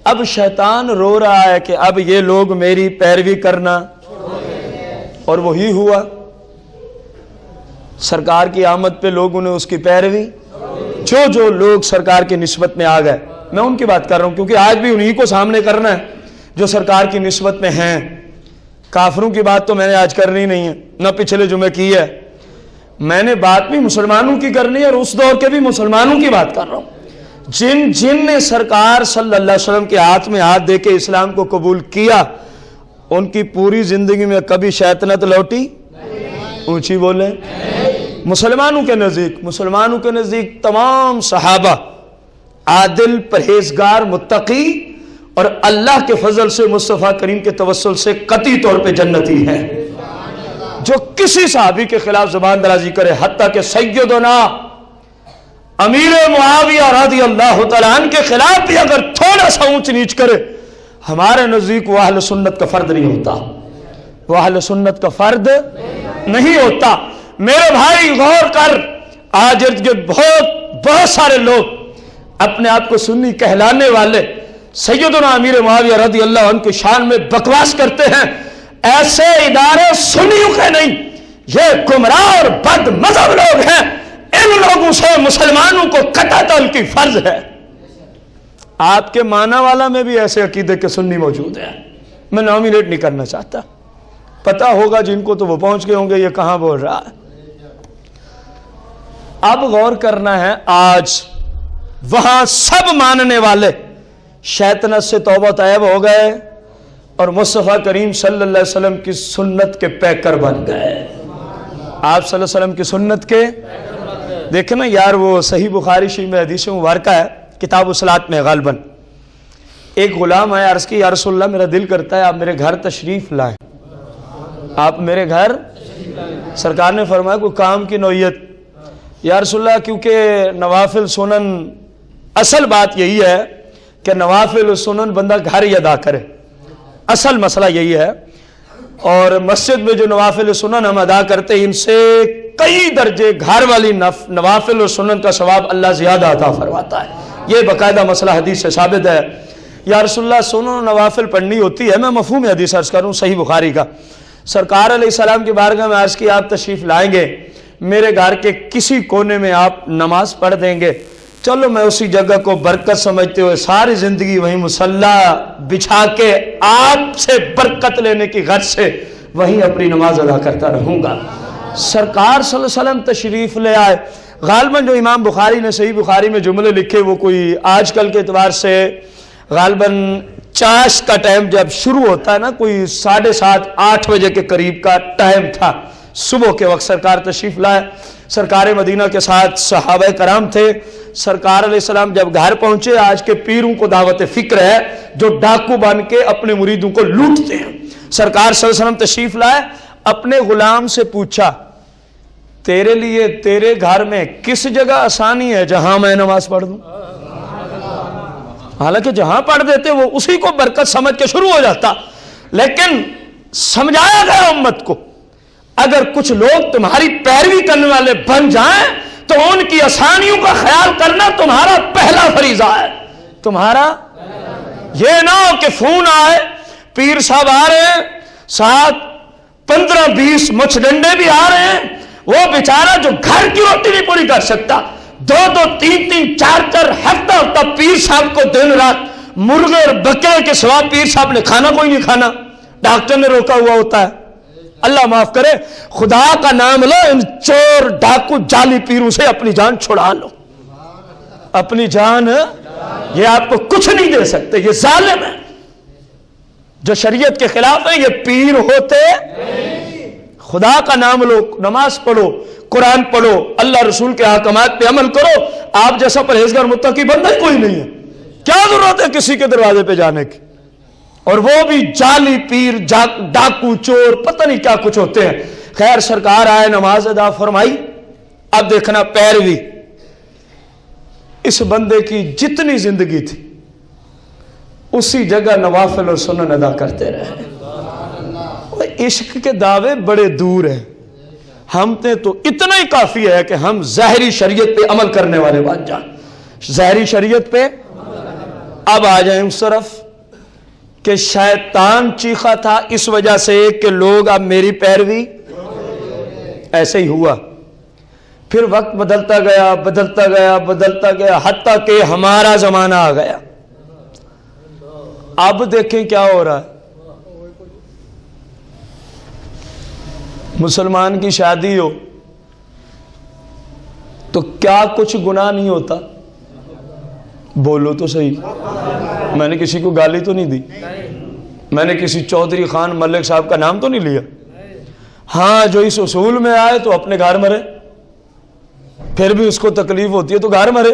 اب شیطان رو رہا ہے کہ اب یہ لوگ میری پیروی کرنا، اور وہی ہوا، سرکار کی آمد پہ لوگوں نے اس کی پیروی، جو لوگ سرکار کی نسبت میں آ گئے میں ان کی بات کر رہا ہوں، کیونکہ آج بھی انہی کو سامنے کرنا ہے جو سرکار کی نسبت میں ہیں۔ کافروں کی بات تو میں نے آج کرنی نہیں ہے، نہ پچھلے جمعے کی ہے، میں نے بات بھی مسلمانوں کی کرنی ہے، اور اس دور کے بھی مسلمانوں کی بات کر رہا ہوں جن نے سرکار صلی اللہ علیہ وسلم کے ہاتھ میں ہاتھ دے کے اسلام کو قبول کیا، ان کی پوری زندگی میں کبھی شیطنت لوٹی؟ اونچی بولیں۔ مسلمانوں کے نزدیک تمام صحابہ عادل، پرہیزگار، متقی اور اللہ کے فضل سے مصطفیٰ کریم کے توسل سے قطعی طور پہ جنتی ہیں۔ جو کسی صحابی کے خلاف زبان درازی کرے، حتیٰ کہ سیدنا امیر معاویہ رضی اللہ تعالیٰ عنہ کے خلاف بھی اگر تھوڑا سا اونچ نیچ کرے، ہمارے نزدیک وہ اہل سنت کا فرد نہیں ہوتا، وہ اہل سنت کا فرد نہیں ہوتا۔ میرے بھائی غور کر، آج ارد گرد بہت سارے لوگ اپنے آپ کو سنی کہلانے والے سیدنا امیر معاویہ رضی اللہ عنہ کی شان میں بکواس کرتے ہیں۔ ایسے ادارے سنیوں کے نہیں، یہ گمراہ اور بد مذہب لوگ ہیں، ان لوگوں سے مسلمانوں کو قطع تلقی فرض ہے۔ آپ کے معنی والا میں بھی ایسے عقیدے کے سنی موجود ہیں، میں نامینیٹ نہیں کرنا چاہتا، پتہ ہوگا جن کو تو وہ پہنچ گئے ہوں گے یہ کہاں بول رہا ہے۔ اب غور کرنا ہے، آج وہاں سب ماننے والے شیطنت سے توبہ طیب ہو گئے اور مصطفیٰ کریم صلی اللہ علیہ وسلم کی سنت کے پیکر بن گئے۔ آپ صلی اللہ علیہ وسلم کی سنت کے دیکھیں نا یار، وہ صحیح بخاری شریف میں حدیث مبارکہ ہے، کتاب الصلاۃ میں غالباً ایک غلام آیا، عرض کی یا رسول اللہ میرا دل کرتا ہے آپ میرے گھر تشریف لائیں، آپ میرے گھر۔ سرکار نے فرمایا کوئی کام کی نوعیت؟ یا رسول اللہ کیونکہ نوافل سنن، اصل بات یہی ہے کہ نوافل سنن بندہ گھر ہی ادا کرے، اصل مسئلہ یہی ہے، اور مسجد میں جو نوافل سنن ہم ادا کرتے ہیں ان سے کئی درجے گھر والی نوافل و سنن کا ثواب اللہ زیادہ عطا فرماتا ہے، یہ باقاعدہ مسئلہ حدیث سے ثابت ہے۔ یا رسول اللہ سنن و نوافل پڑھنی ہوتی ہے، میں مفہوم حدیث عرض کروں صحیح بخاری کا، سرکار علیہ السلام کی بارگاہ میں عرض کی آپ تشریف لائیں گے، میرے گھر کے کسی کونے میں آپ نماز پڑھ دیں گے، چلو میں اسی جگہ کو برکت سمجھتے ہوئے ساری زندگی وہیں مصلی بچھا کے آپ سے برکت لینے کی غرض سے وہیں اپنی نماز ادا کرتا رہوں گا۔ سرکار صلی اللہ علیہ وسلم تشریف لے آئے، غالباً جو امام بخاری نے صحیح بخاری میں جملے لکھے وہ کوئی آج کل کے اعتبار سے غالباً چاش کا ٹائم جب شروع ہوتا ہے نا، کوئی 7:30 8 بجے کے قریب کا ٹائم تھا، صبح کے وقت سرکار تشریف لائے، سرکار مدینہ کے ساتھ صحابہ کرام تھے۔ سرکار علیہ السلام جب گھر پہنچے، آج کے پیروں کو دعوت فکر ہے جو ڈاکو بن کے اپنے مریدوں کو لوٹتے ہیں، سرکار صلی اللہ علیہ وسلم تشریف لائے، اپنے غلام سے پوچھا تیرے لیے تیرے گھر میں کس جگہ آسانی ہے جہاں میں نماز پڑھ دوں؟ حالانکہ جہاں پڑھ دیتے وہ اسی کو برکت سمجھ کے شروع ہو جاتا، لیکن سمجھایا گیا امت کو اگر کچھ لوگ تمہاری پیروی کرنے والے بن جائیں تو ان کی آسانیوں کا خیال کرنا تمہارا پہلا فریضہ ہے۔ تمہارا یہ نہ ہو کہ فون آئے پیر صاحب آ رہے ہیں، ساتھ 15-20 مچھ ڈنڈے بھی آ رہے ہیں، وہ بیچارہ جو گھر کی روٹی نہیں پوری کر سکتا، 2-2 3-3 4-4 ہفتہ پیر صاحب کو دن رات مرغے اور بکرے کے سوا پیر صاحب نے کھانا کوئی نہیں کھانا، ڈاکٹر نے روکا ہوا ہوتا ہے۔ اللہ معاف کرے، خدا کا نام لو، ان چور ڈاکو جعلی پیروں سے اپنی جان چھڑا لو، اپنی جان، یہ آپ کو کچھ نہیں دے سکتے، یہ ظالم ہے جو شریعت کے خلاف ہے، یہ پیر ہوتے۔ خدا کا نام لو، نماز پڑھو، قرآن پڑھو، اللہ رسول کے احکامات پہ عمل کرو، آپ جیسا پرہیزگار متقی بندہ ہی کوئی نہیں ہے، کیا ضرورت ہے کسی کے دروازے پہ جانے کی؟ اور وہ بھی جعلی پیر، ڈاکو، چور، پتہ نہیں کیا کچھ ہوتے ہیں۔ خیر سرکار آئے، نماز ادا فرمائی، اب دیکھنا پیروی، اس بندے کی جتنی زندگی تھی اسی جگہ نوافل اور سنن ادا کرتے رہے۔ عشق کے دعوے بڑے دور ہیں، ہم تے تو اتنا ہی کافی ہے کہ ہم ظاہری شریعت پہ عمل کرنے والے بن جائیں، ظاہری شریعت پہ۔ اب آ جائیں اس طرف کہ شیطان چیخا تھا اس وجہ سے کہ لوگ اب میری پیروی، ایسے ہی ہوا۔ پھر وقت بدلتا گیا بدلتا گیا بدلتا گیا حتیٰ کہ ہمارا زمانہ آ گیا. اب دیکھیں کیا ہو رہا ہے. مسلمان کی شادی ہو تو کیا کچھ گناہ نہیں ہوتا؟ بولو تو صحیح. میں نے کسی کو گالی تو نہیں دی, میں نے کسی چودھری خان ملک صاحب کا نام تو نہیں لیا. ہاں جو اس اصول میں آئے تو اپنے گھر مرے, پھر بھی اس کو تکلیف ہوتی ہے تو گھر مرے.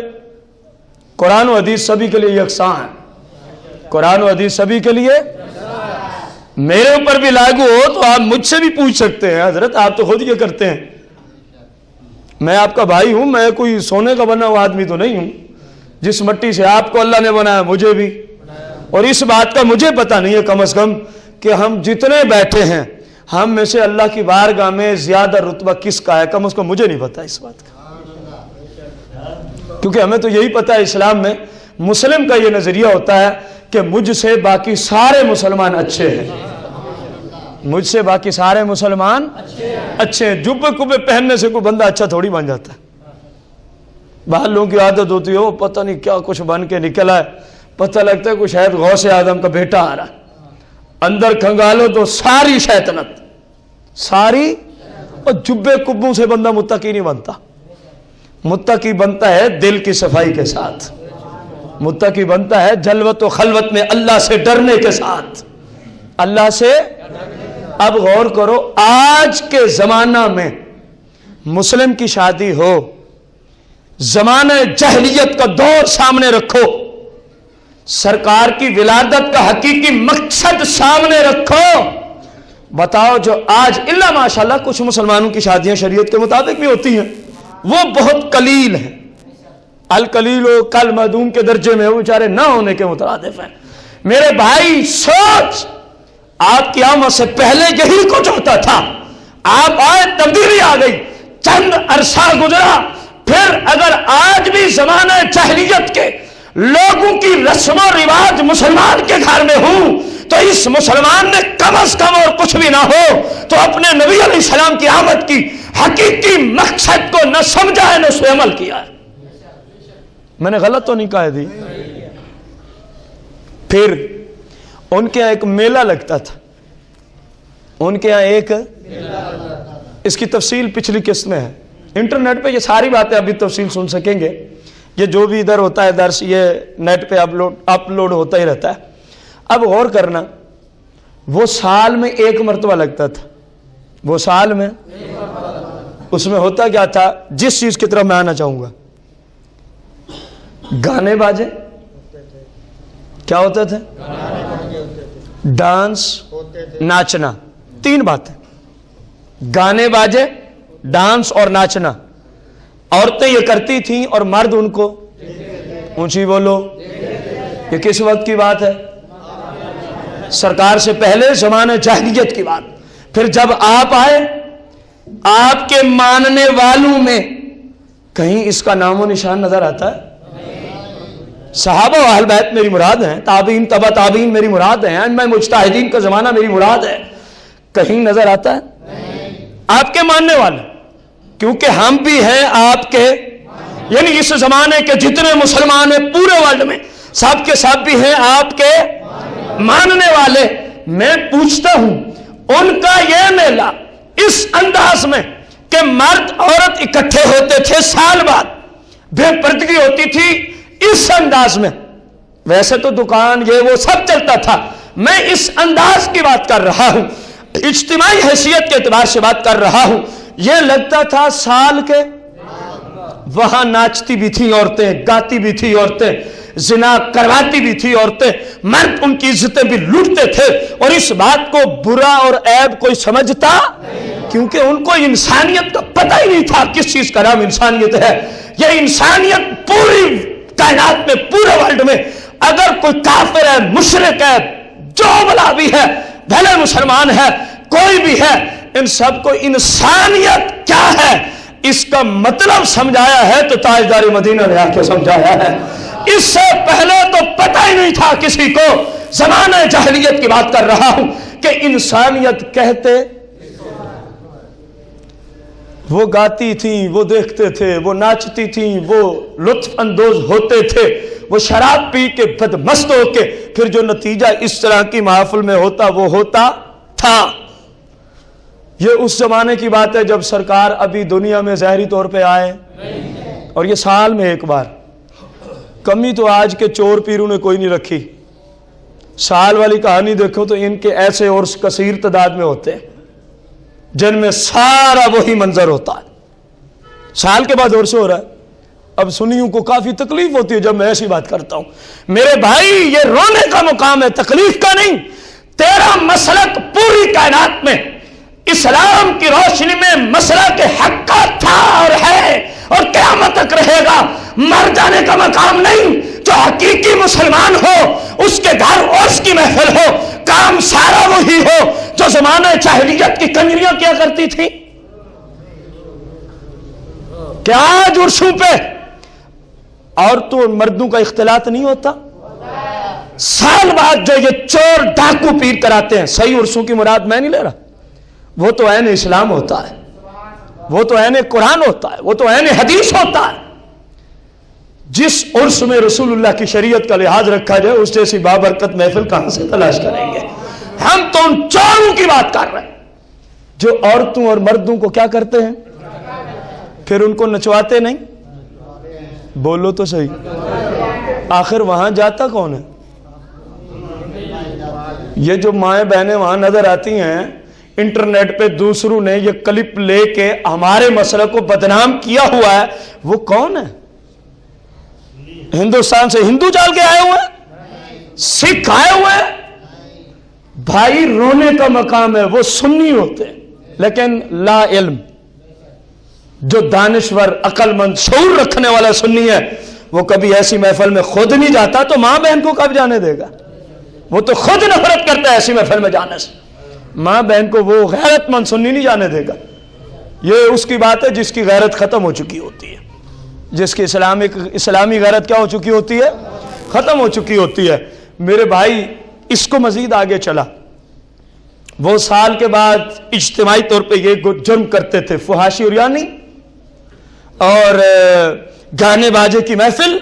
قرآن و حدیث سبھی کے لیے یکساں ہے. قرآن و حدیث سبھی کے لیے. میرے اوپر بھی لاگو ہو تو آپ مجھ سے بھی پوچھ سکتے ہیں, حضرت آپ تو خود یہ کرتے ہیں. میں آپ کا بھائی ہوں, میں کوئی سونے کا بنا ہوا آدمی تو نہیں ہوں. جس مٹی سے آپ کو اللہ نے بنایا مجھے بھی, اور اس بات کا مجھے پتہ نہیں ہے کم از کم کہ ہم جتنے بیٹھے ہیں ہم میں سے اللہ کی بارگاہ میں زیادہ رتبہ کس کا ہے, کم از کم مجھے نہیں پتہ اس بات کا. کیونکہ ہمیں تو یہی پتہ ہے اسلام میں مسلم کا یہ نظریہ ہوتا ہے کہ مجھ سے باقی سارے مسلمان اچھے ہیں, مجھ سے باقی سارے مسلمان اچھے ہیں. جبے کبے پہننے سے کوئی بندہ اچھا تھوڑی بن جاتا ہے. باہر لوگوں کی عادت ہوتی ہے وہ پتہ نہیں کیا کچھ بن کے نکلا ہے, پتہ لگتا ہے کوئی شاید غوث اعظم کا بیٹا آ رہا ہے, اندر کھنگالو تو ساری شیطنت ساری. اور جبے کبوں سے بندہ متقی نہیں بنتا. متقی بنتا ہے دل کی صفائی کے ساتھ, متقی بنتا ہے جلوت و خلوت میں اللہ سے ڈرنے کے ساتھ, اللہ سے. اب غور کرو, آج کے زمانہ میں مسلم کی شادی ہو, زمانہ جہلیت کا دور سامنے رکھو, سرکار کی ولادت کا حقیقی مقصد سامنے رکھو, بتاؤ جو آج اللہ ماشاءاللہ کچھ مسلمانوں کی شادیاں شریعت کے مطابق بھی ہوتی ہیں, وہ بہت قلیل ہیں. القلیل و کل معدوم کے درجے میں وہ بیچارے نہ ہونے کے مترادف ہیں. میرے بھائی سوچ, آپ کی آمد سے پہلے یہی کچھ ہوتا تھا, آپ آئے تبدیلی آ گئی, چند عرصہ گزرا, پھر اگر آج بھی زمانہ جاہلیت کے لوگوں کی رسم و رواج مسلمان کے گھر میں ہوں تو اس مسلمان نے کم از کم اور کچھ بھی نہ ہو تو اپنے نبی علیہ السلام کی آمد کی حقیقی مقصد کو نہ سمجھا ہے نہ اس پہ عمل کیا ہے. میں نے غلط تو نہیں کہا تھی. پھر ان کے یہاں ایک میلہ لگتا تھا, ان کے یہاں ایک, اس کی تفصیل پچھلی قسط میں ہے, انٹرنیٹ پہ یہ ساری باتیں ابھی تفصیل سن سکیں گے. یہ جو بھی ادھر ہوتا ہے درس یہ نیٹ پہ اپلوڈ ہوتا ہی رہتا ہے. اب غور کرنا, وہ سال میں ایک مرتبہ لگتا تھا, وہ سال میں. اس میں ہوتا کیا تھا, جس چیز کی طرف میں آنا چاہوں گا, گانے باجے کیا ہوتے تھے, ڈانس ناچنا, تین باتیں, گانے باجے ڈانس اور ناچنا. عورتیں یہ کرتی تھیں اور مرد ان کو, اونچی بولو, یہ کس وقت کی بات ہے؟ سرکار سے پہلے زمانہ جاہلیت کی بات. پھر جب آپ آئے, آپ کے ماننے والوں میں کہیں اس کا نام و نشان نظر آتا ہے؟ صحابہ و اہل بیت میری مراد ہیں, تابعین تبع تابعین میری مراد ہیں, ائمہ مجتہدین کا زمانہ میری مراد ہے, کہیں نظر آتا ہے؟ آپ کے ماننے والے, کیونکہ ہم بھی ہیں آپ کے, یعنی اس زمانے کے جتنے مسلمان ہیں پورے ورلڈ میں سب کے سب بھی ہیں آپ کے ماننے والے. میں پوچھتا ہوں, ان کا یہ میلہ اس انداز میں کہ مرد عورت اکٹھے ہوتے تھے سال بعد, بے پردگی ہوتی تھی, اس انداز میں, ویسے تو دکان یہ وہ سب چلتا تھا, میں اس انداز کی بات کر رہا ہوں, اجتماعی حیثیت کے اعتبار سے بات کر رہا ہوں. یہ لگتا تھا سال کے, وہاں ناچتی بھی تھی عورتیں, گاتی بھی تھی عورتیں, زنا کرواتی بھی تھی عورتیں, مرد ان کی عزتیں بھی لوٹتے تھے, اور اس بات کو برا اور عیب کوئی سمجھتا, کیونکہ ان کو انسانیت کا پتہ ہی نہیں تھا کس چیز کا نام انسانیت ہے. یہ انسانیت پوری کائنات میں, پورے ورلڈ میں اگر کوئی کافر ہے, مشرک ہے, جو بلا بھی ہے, بھلے مسلمان ہے, کوئی بھی ہے, ان سب کو انسانیت کیا ہے اس کا مطلب سمجھایا ہے تو تاجدار مدینہ نے آ کے سمجھایا ہے. اس سے پہلے تو پتہ ہی نہیں تھا کسی کو. زمانہ جاہلیت کی بات کر رہا ہوں کہ انسانیت کہتے. وہ گاتی تھیں، وہ دیکھتے تھے، وہ ناچتی تھیں، وہ لطف اندوز ہوتے تھے، وہ شراب پی کے بدمست ہو کے پھر جو نتیجہ اس طرح کی محافل میں ہوتا وہ ہوتا تھا۔ یہ اس زمانے کی بات ہے جب سرکار ابھی دنیا میں ظاہری طور پہ آئے، اور یہ سال میں ایک بار۔ کمی تو آج کے چور پیروں نے کوئی نہیں رکھی۔ سال والی کہانی دیکھو تو ان کے ایسے اور کثیر تعداد میں ہوتے ہیں جن میں سارا وہی منظر ہوتا ہے۔ سال کے بعد عرصہ ہو رہا ہے۔ اب سنیوں کو کافی تکلیف ہوتی ہے جب میں ایسی بات کرتا ہوں۔ میرے بھائی، یہ رونے کا مقام ہے، تکلیف کا نہیں۔ تیرا مسلک پوری کائنات میں اسلام کی روشنی میں مسلک حق کا تھا اور ہے اور قیامت تک رہے گا۔ مر جانے کا مقام نہیں۔ جو حقیقی مسلمان ہو اس کے گھر عرس کی محفل ہو، کام سارا وہی ہو جو زمانہ جاہلیت کی کنجریاں کیا کرتی تھی۔ کیا آج عرسوں پہ عورتوں اور مردوں کا اختلاط نہیں ہوتا؟ سال بعد جو یہ چور ڈاکو پیر کراتے ہیں، صحیح عرسوں کی مراد میں نہیں لے رہا، وہ تو عین اسلام ہوتا ہے، وہ تو عین قرآن ہوتا ہے، وہ تو عین حدیث ہوتا ہے۔ جس عرس میں رسول اللہ کی شریعت کا لحاظ رکھا جائے اس جیسی بابرکت محفل کہاں سے تلاش کریں گے؟ ہم تو ان چوروں کی بات کر رہے ہیں جو عورتوں اور مردوں کو کیا کرتے ہیں، پھر ان کو نچواتے نہیں۔ بولو تو صحیح، آخر وہاں جاتا کون ہے؟ یہ جو مائیں بہنیں وہاں نظر آتی ہیں انٹرنیٹ پہ، دوسروں نے یہ کلپ لے کے ہمارے مسئلے کو بدنام کیا ہوا ہے، وہ کون ہے؟ ہندوستان سے ہندو چال کے آئے ہوئے ہیں، سکھ آئے ہوئے ہیں۔ بھائی، رونے کا مقام ہے، وہ سنی ہوتے ہیں لیکن لا علم۔ جو دانشور، عقل مند، شعور رکھنے والا سنی ہے وہ کبھی ایسی محفل میں خود نہیں جاتا تو ماں بہن کو کب جانے دے گا؟ وہ تو خود نفرت کرتا ہے ایسی محفل میں جانے سے۔ ماں بہن کو وہ غیرت مند سنی نہیں جانے دے گا۔ یہ اس کی بات ہے جس کی غیرت ختم ہو چکی ہوتی ہے، جس کی اسلامی غیرت کیا ہو چکی ہوتی ہے؟ ختم ہو چکی ہوتی ہے۔ میرے بھائی، اس کو مزید آگے چلا، وہ سال کے بعد اجتماعی طور پہ یہ جرم کرتے تھے، فحاشی عریانی اور گانے باجے کی محفل،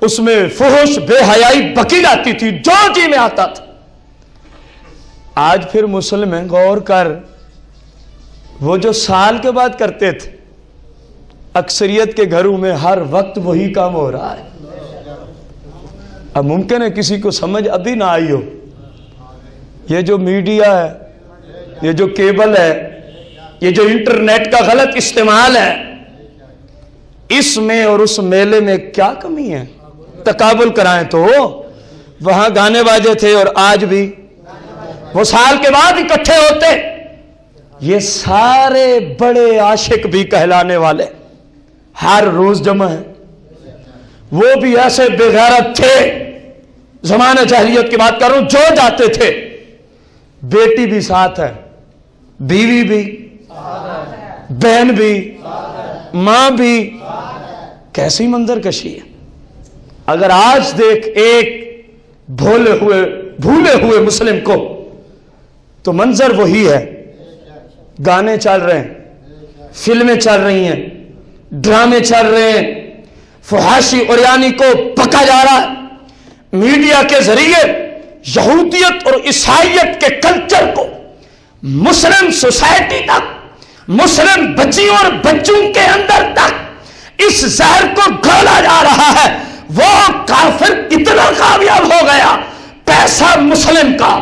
اس میں فحش بے حیائی بکی جاتی تھی جو جی میں آتا تھا۔ آج پھر مسلم ہیں، غور کر، وہ جو سال کے بعد کرتے تھے اکثریت کے گھروں میں ہر وقت وہی کام ہو رہا ہے۔ اب ممکن ہے کسی کو سمجھ ابھی نہ آئی ہو، یہ جو میڈیا ہے، یہ جو کیبل ہے، یہ جو انٹرنیٹ کا غلط استعمال ہے، اس میں اور اس میلے میں کیا کمی ہے؟ تقابل کرائیں تو وہاں گانے باجے تھے اور آج بھی وہ سال کے بعد اکٹھے ہوتے۔ یہ سارے بڑے عاشق بھی کہلانے والے ہر روز جمع ہیں۔ وہ بھی ایسے بے غیرت تھے، زمانہ جاہلیت کی بات کر رہا ہوں، جو جاتے تھے بیٹی بھی ساتھ ہے، بیوی بھی، بہن بھی، ماں بھی۔ کیسی منظر کشی ہے۔ اگر آج دیکھ ایک بھولے ہوئے مسلم کو تو منظر وہی ہے۔ گانے چل رہے ہیں، فلمیں چل رہی ہیں، ڈرامے چل رہے ہیں، فحاشی عریانی کو پکا جا رہا ہے۔ میڈیا کے ذریعے یہودیت اور عیسائیت کے کلچر کو مسلم سوسائٹی تک، مسلم بچیوں اور بچوں کے اندر تک اس زہر کو گھولا جا رہا ہے۔ وہ کافر اتنا کامیاب ہو گیا، پیسہ مسلم کا،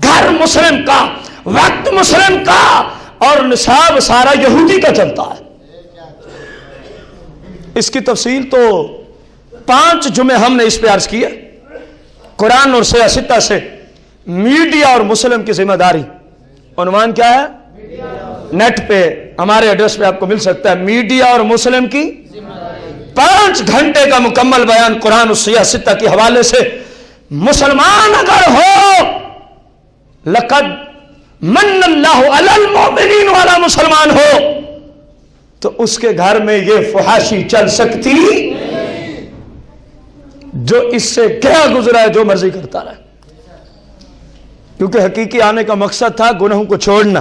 گھر مسلم کا، وقت مسلم کا، اور نصاب سارا یہودی کا چلتا ہے۔ اس کی تفصیل تو 5 جمعے ہم نے اس پہ عرض کی ہے، قرآن اور سیاستہ سے میڈیا اور مسلم کی ذمہ داری۔ عنوان کیا ہے؟ نیٹ پہ ہمارے ایڈریس پہ آپ کو مل سکتا ہے، میڈیا اور مسلم کی 5 گھنٹے کا مکمل بیان قرآن اور سیاستہ کے حوالے سے۔ مسلمان اگر ہو، لقد من اللہ علی المؤمنین والا مسلمان ہو تو اس کے گھر میں یہ فحاشی چل سکتی جو اس سے کیا گزرا ہے، جو مرضی کرتا رہے، کیونکہ حقیقی آنے کا مقصد تھا گناہوں کو چھوڑنا۔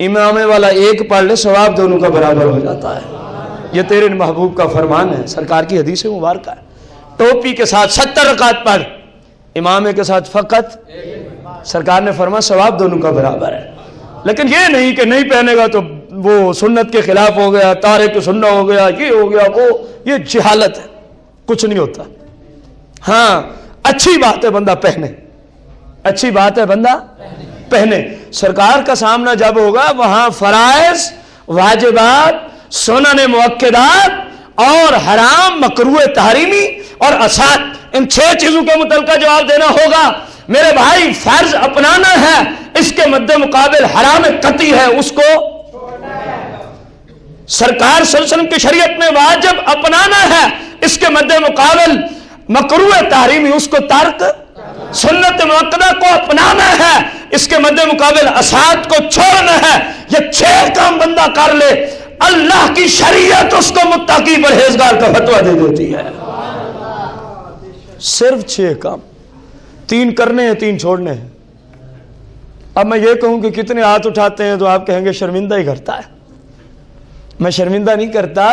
امامے والا ایک پڑھ لے ثواب دونوں کا برابر ہو جاتا ہے. یہ تیرے محبوب کا فرمان ہے، سرکار کی حدیث مبارکہ ہے. ٹوپی کے ساتھ 70 رکعت پڑھ، امامے کے ساتھ فقط، سرکار نے فرمایا ثواب دونوں کا برابر ہے. لیکن یہ نہیں کہ نہیں پہنے گا تو وہ سنت کے خلاف ہو گیا، تارک سنت ہو گیا، یہ ہو گیا وہ، یہ جہالت ہے، کچھ نہیں ہوتا. ہاں اچھی بات ہے بندہ پہنے، اچھی بات ہے بندہ پہنے. سرکار کا سامنا جب ہوگا وہاں فرائض، واجبات، سنن مؤکدات اور حرام، مکروہ تحریمی اور اسات، ان 6 چیزوں کے متعلقہ جواب دینا ہوگا. میرے بھائی فرض اپنانا ہے، اس کے مد مقابل حرام قطعی ہے، اس کو سرکار صلی اللہ علیہ وسلم کی شریعت میں واجب اپنانا ہے، اس کے مد مقابل مکروہ تحریمی، اس کو ترک، سنت مؤکدہ کو اپنانا ہے، اس کے مد مقابل اسات کو چھوڑنا ہے. یہ 6 کام بندہ کر لے، اللہ کی شریعت اس کو متقی پرہیزگار کا فتویٰ دے دیتی ہے. صرف 6 کام، 3 کرنے ہیں 3 چھوڑنے ہیں. اب میں یہ کہوں کہ کتنے ہاتھ اٹھاتے ہیں تو آپ کہیں گے شرمندہ ہی کرتا ہے. میں شرمندہ نہیں کرتا،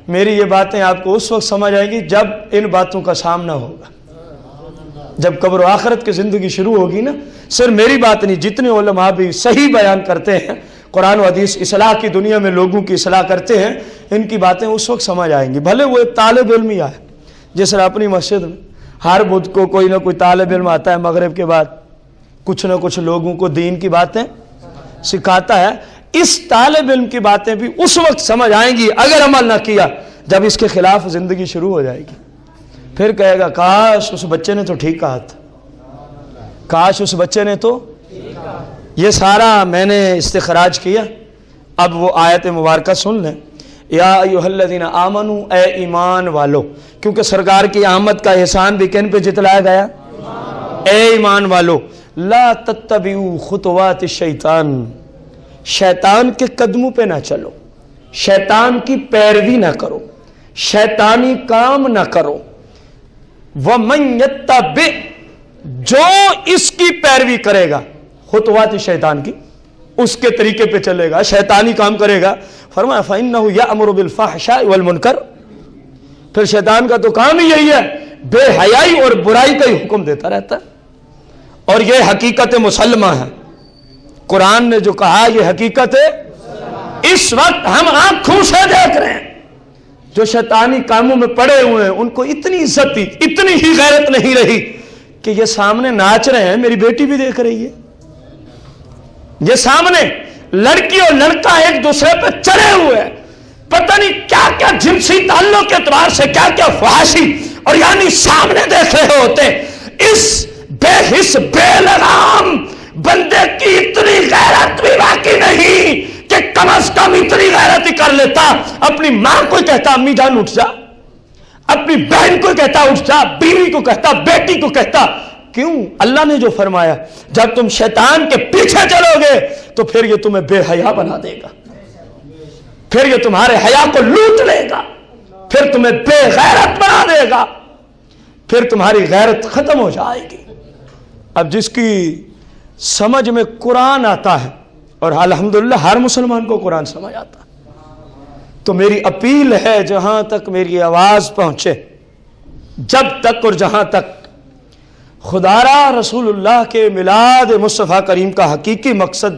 میری یہ باتیں آپ کو اس وقت سمجھ آئیں گی جب ان باتوں کا سامنا ہوگا، جب قبر و آخرت کی زندگی شروع ہوگی نا. صرف میری بات نہیں، جتنے علماء بھی صحیح بیان کرتے ہیں، قرآن و حدیث اصلاح کی دنیا میں لوگوں کی اصلاح کرتے ہیں، ان کی باتیں اس وقت سمجھ آئیں گی. بھلے وہ ایک طالب علم ہی آئے، جس طرح اپنی مسجد میں ہر بدھ کو کوئی نہ کوئی طالب علم آتا ہے، مغرب کے بعد کچھ نہ کچھ لوگوں کو دین کی باتیں سکھاتا ہے. اس طالب علم کی باتیں بھی اس وقت سمجھ آئیں گی اگر عمل نہ کیا، جب اس کے خلاف زندگی شروع ہو جائے گی. پھر کہے گا کاش اس بچے نے تو ٹھیک کہا تھا، کاش اس بچے نے تو. یہ سارا میں نے استخراج کیا. اب وہ آیت مبارکہ سن لیں. یا ایھا الذین آمنوا، اے ایمان والو، کیونکہ سرکار کی آمد کا احسان بھی کن پہ جتلایا گیا؟ اے ایمان والو، لا تتبعوا خطوات الشیطان، شیطان کے قدموں پہ نہ چلو، شیطان کی پیروی نہ کرو، شیطانی کام نہ کرو. وَمَن يَتَّبِعْ، جو اس کی پیروی کرے گا، خطوات شیطان کی، اس کے طریقے پہ چلے گا، شیطانی کام کرے گا، فرمایا فَإِنَّهُ يَأْمُرُ بِالْفَحْشَاءِ وَالْمُنْكَرِ، پھر شیطان کا تو کام ہی یہی ہے، بے حیائی اور برائی کا ہی حکم دیتا رہتا ہے. اور یہ حقیقت مسلمہ ہے. قرآن نے جو کہا یہ حقیقت ہے. اس وقت ہم آنکھوں سے دیکھ رہے ہیں جو شیطانی کاموں میں پڑے ہوئے ہیں، ان کو اتنی عزت دی، اتنی ہی غیرت نہیں رہی کہ یہ سامنے ناچ رہے ہیں. میری بیٹی بھی دیکھ رہی ہے، یہ سامنے لڑکی اور لڑکا ایک دوسرے پہ چڑھے ہوئے ہیں، پتہ نہیں کیا کیا جنسی تعلق کے اعتبار سے کیا کیا فحاشی، اور یعنی سامنے دیکھ رہے ہوتے. اس بے حس بے لگام بندے کی اتنی غیرت بھی باقی نہیں کہ کم از کم اتنی غیرت ہی کر لیتا، اپنی ماں کو کہتا امی جان اٹھ جا، اپنی بہن کو کہتا اٹھ جا، بیوی کو کہتا، بیٹی کو کہتا. کیوں؟ اللہ نے جو فرمایا جب تم شیطان کے پیچھے چلو گے تو پھر یہ تمہیں بے حیا بنا دے گا، پھر یہ تمہارے حیا کو لوٹ لے گا، پھر تمہیں بے غیرت بنا دے گا، پھر تمہاری غیرت ختم ہو جائے گی. اب جس کی سمجھ میں قرآن آتا ہے، اور الحمدللہ ہر مسلمان کو قرآن سمجھ آتا ہے، تو میری اپیل ہے جہاں تک میری آواز پہنچے، جب تک اور جہاں تک خدا را رسول اللہ کے میلاد مصطفیٰ کریم کا حقیقی مقصد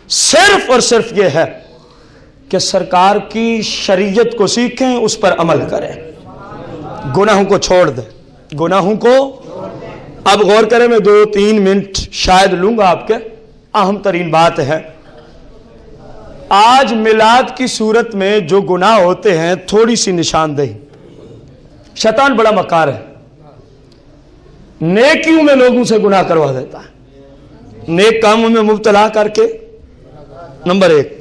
صرف اور صرف یہ ہے کہ سرکار کی شریعت کو سیکھیں، اس پر عمل کریں، گناہوں کو چھوڑ دیں، گناہوں کو. اب غور کریں، میں 2-3 منٹ شاید لوں گا آپ کے. اہم ترین بات ہے، آج میلاد کی صورت میں جو گناہ ہوتے ہیں، تھوڑی سی نشاندہی. شیطان بڑا مکار ہے، نیکیوں میں لوگوں سے گناہ کروا دیتا ہے، نیک کاموں میں مبتلا کر کے. نمبر 1،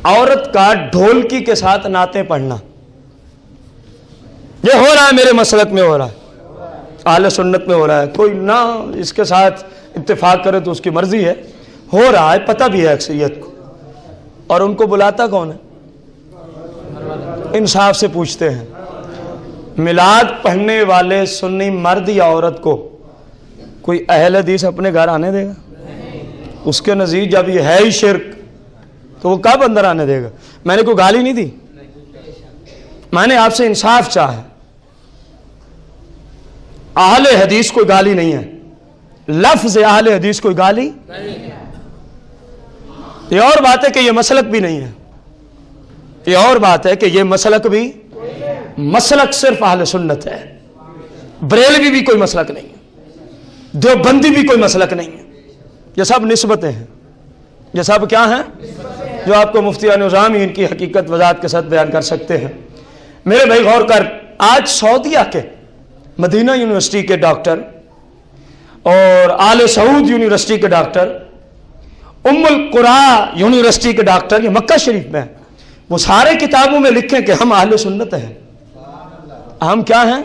عورت کا ڈھولکی کے ساتھ نعتیں پڑھنا. یہ ہو رہا ہے، میرے مسلک میں ہو رہا ہے، اہل سنت میں ہو رہا ہے. کوئی نہ اس کے ساتھ اتفاق کرے تو اس کی مرضی ہے، ہو رہا ہے، پتہ بھی ہے اکثریت کو. اور ان کو بلاتا کون ہے؟ انصاف سے پوچھتے ہیں. میلاد پڑھنے والے سنی مرد یا عورت کو کوئی اہل حدیث اپنے گھر آنے دے گا؟ اس کے نزدیک جب یہ ہے ہی شرک تو وہ کب اندر آنے دے گا؟ میں نے کوئی گالی نہیں دی، میں نے آپ سے انصاف چاہا ہے۔ اہل حدیث کوئی گالی نہیں ہے، لفظ اہل حدیث کوئی گالی نہیں ہے۔ یہ اور بات ہے کہ یہ مسلک بھی نہیں ہے، یہ اور بات ہے کہ یہ مسلک بھی، مسلک صرف اہل سنت ہے، بریلوی بھی کوئی مسلک نہیں ہے، دیوبندی بھی کوئی مسلک نہیں ہے، یہ سب نسبتیں ہیں، یہ سب کیا ہیں جو آپ کو مفتی نظام ان کی حقیقت وضاحت کے ساتھ بیان کر سکتے ہیں۔ میرے بھائی غور کر، آج سعودیہ کے مدینہ یونیورسٹی کے ڈاکٹر اور آل سعود یونیورسٹی کے ڈاکٹر، ام القرا یونیورسٹی کے ڈاکٹر، یہ مکہ شریف میں ہیں، وہ سارے کتابوں میں لکھیں کہ ہم اہل سنت ہیں، ہم کیا ہیں؟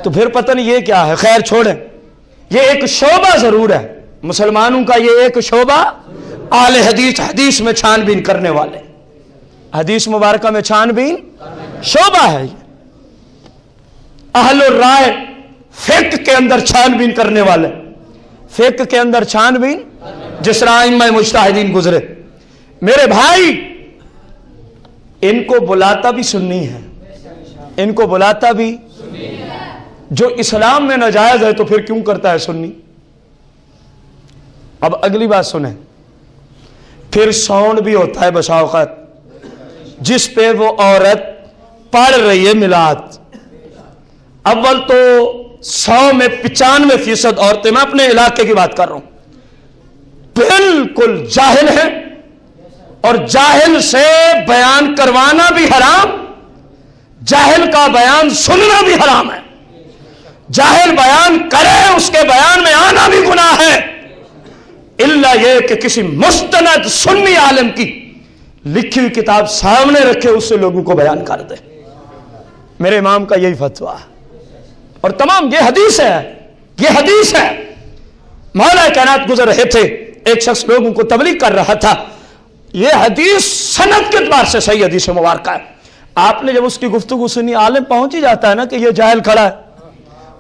تو پھر پتہ نہیں یہ کیا ہے، خیر چھوڑیں، یہ ایک شعبہ ضرور ہے مسلمانوں کا، یہ ایک شعبہ اہل حدیث، حدیث میں چھان بین کرنے والے، حدیث مبارکہ میں چھان بین شعبہ ہے، یہ اہل الرائے فقہ کے اندر چھان بین کرنے والے، فقہ کے اندر چھان بین، جس طرح ائمہ مجتہدین گزرے۔ میرے بھائی ان کو بلاتا بھی سنی ہے، ان کو بلاتا بھی، جو اسلام میں ناجائز ہے تو پھر کیوں کرتا ہے سنی؟ اب اگلی بات سنیں، پھر ساؤنڈ بھی ہوتا ہے بسا اوقات جس پہ وہ عورت پڑھ رہی ہے میلاد، اول تو 100 میں 95% عورتیں، میں اپنے علاقے کی بات کر رہا ہوں، بالکل جاہل ہیں، اور جاہل سے بیان کروانا بھی حرام، جاہل کا بیان سننا بھی حرام ہے، جاہل بیان کرے اس کے بیان میں آنا بھی گناہ ہے، الا یہ کہ کسی مستند سنی عالم کی لکھی ہوئی کتاب سامنے رکھے، اس سے لوگوں کو بیان کر دے۔ میرے امام کا یہی فتویٰ ہے، اور تمام یہ حدیث ہے، یہ حدیث ہے۔ مولا کائنات گزر رہے تھے، ایک شخص لوگوں کو تبلیغ کر رہا تھا، یہ حدیث سند کے اعتبار سے صحیح حدیث مبارکہ ہے۔ آپ نے جب اس کی گفتگو سنی، عالم پہنچ ہی جاتا ہے نا کہ یہ جاہل کھڑا ہے،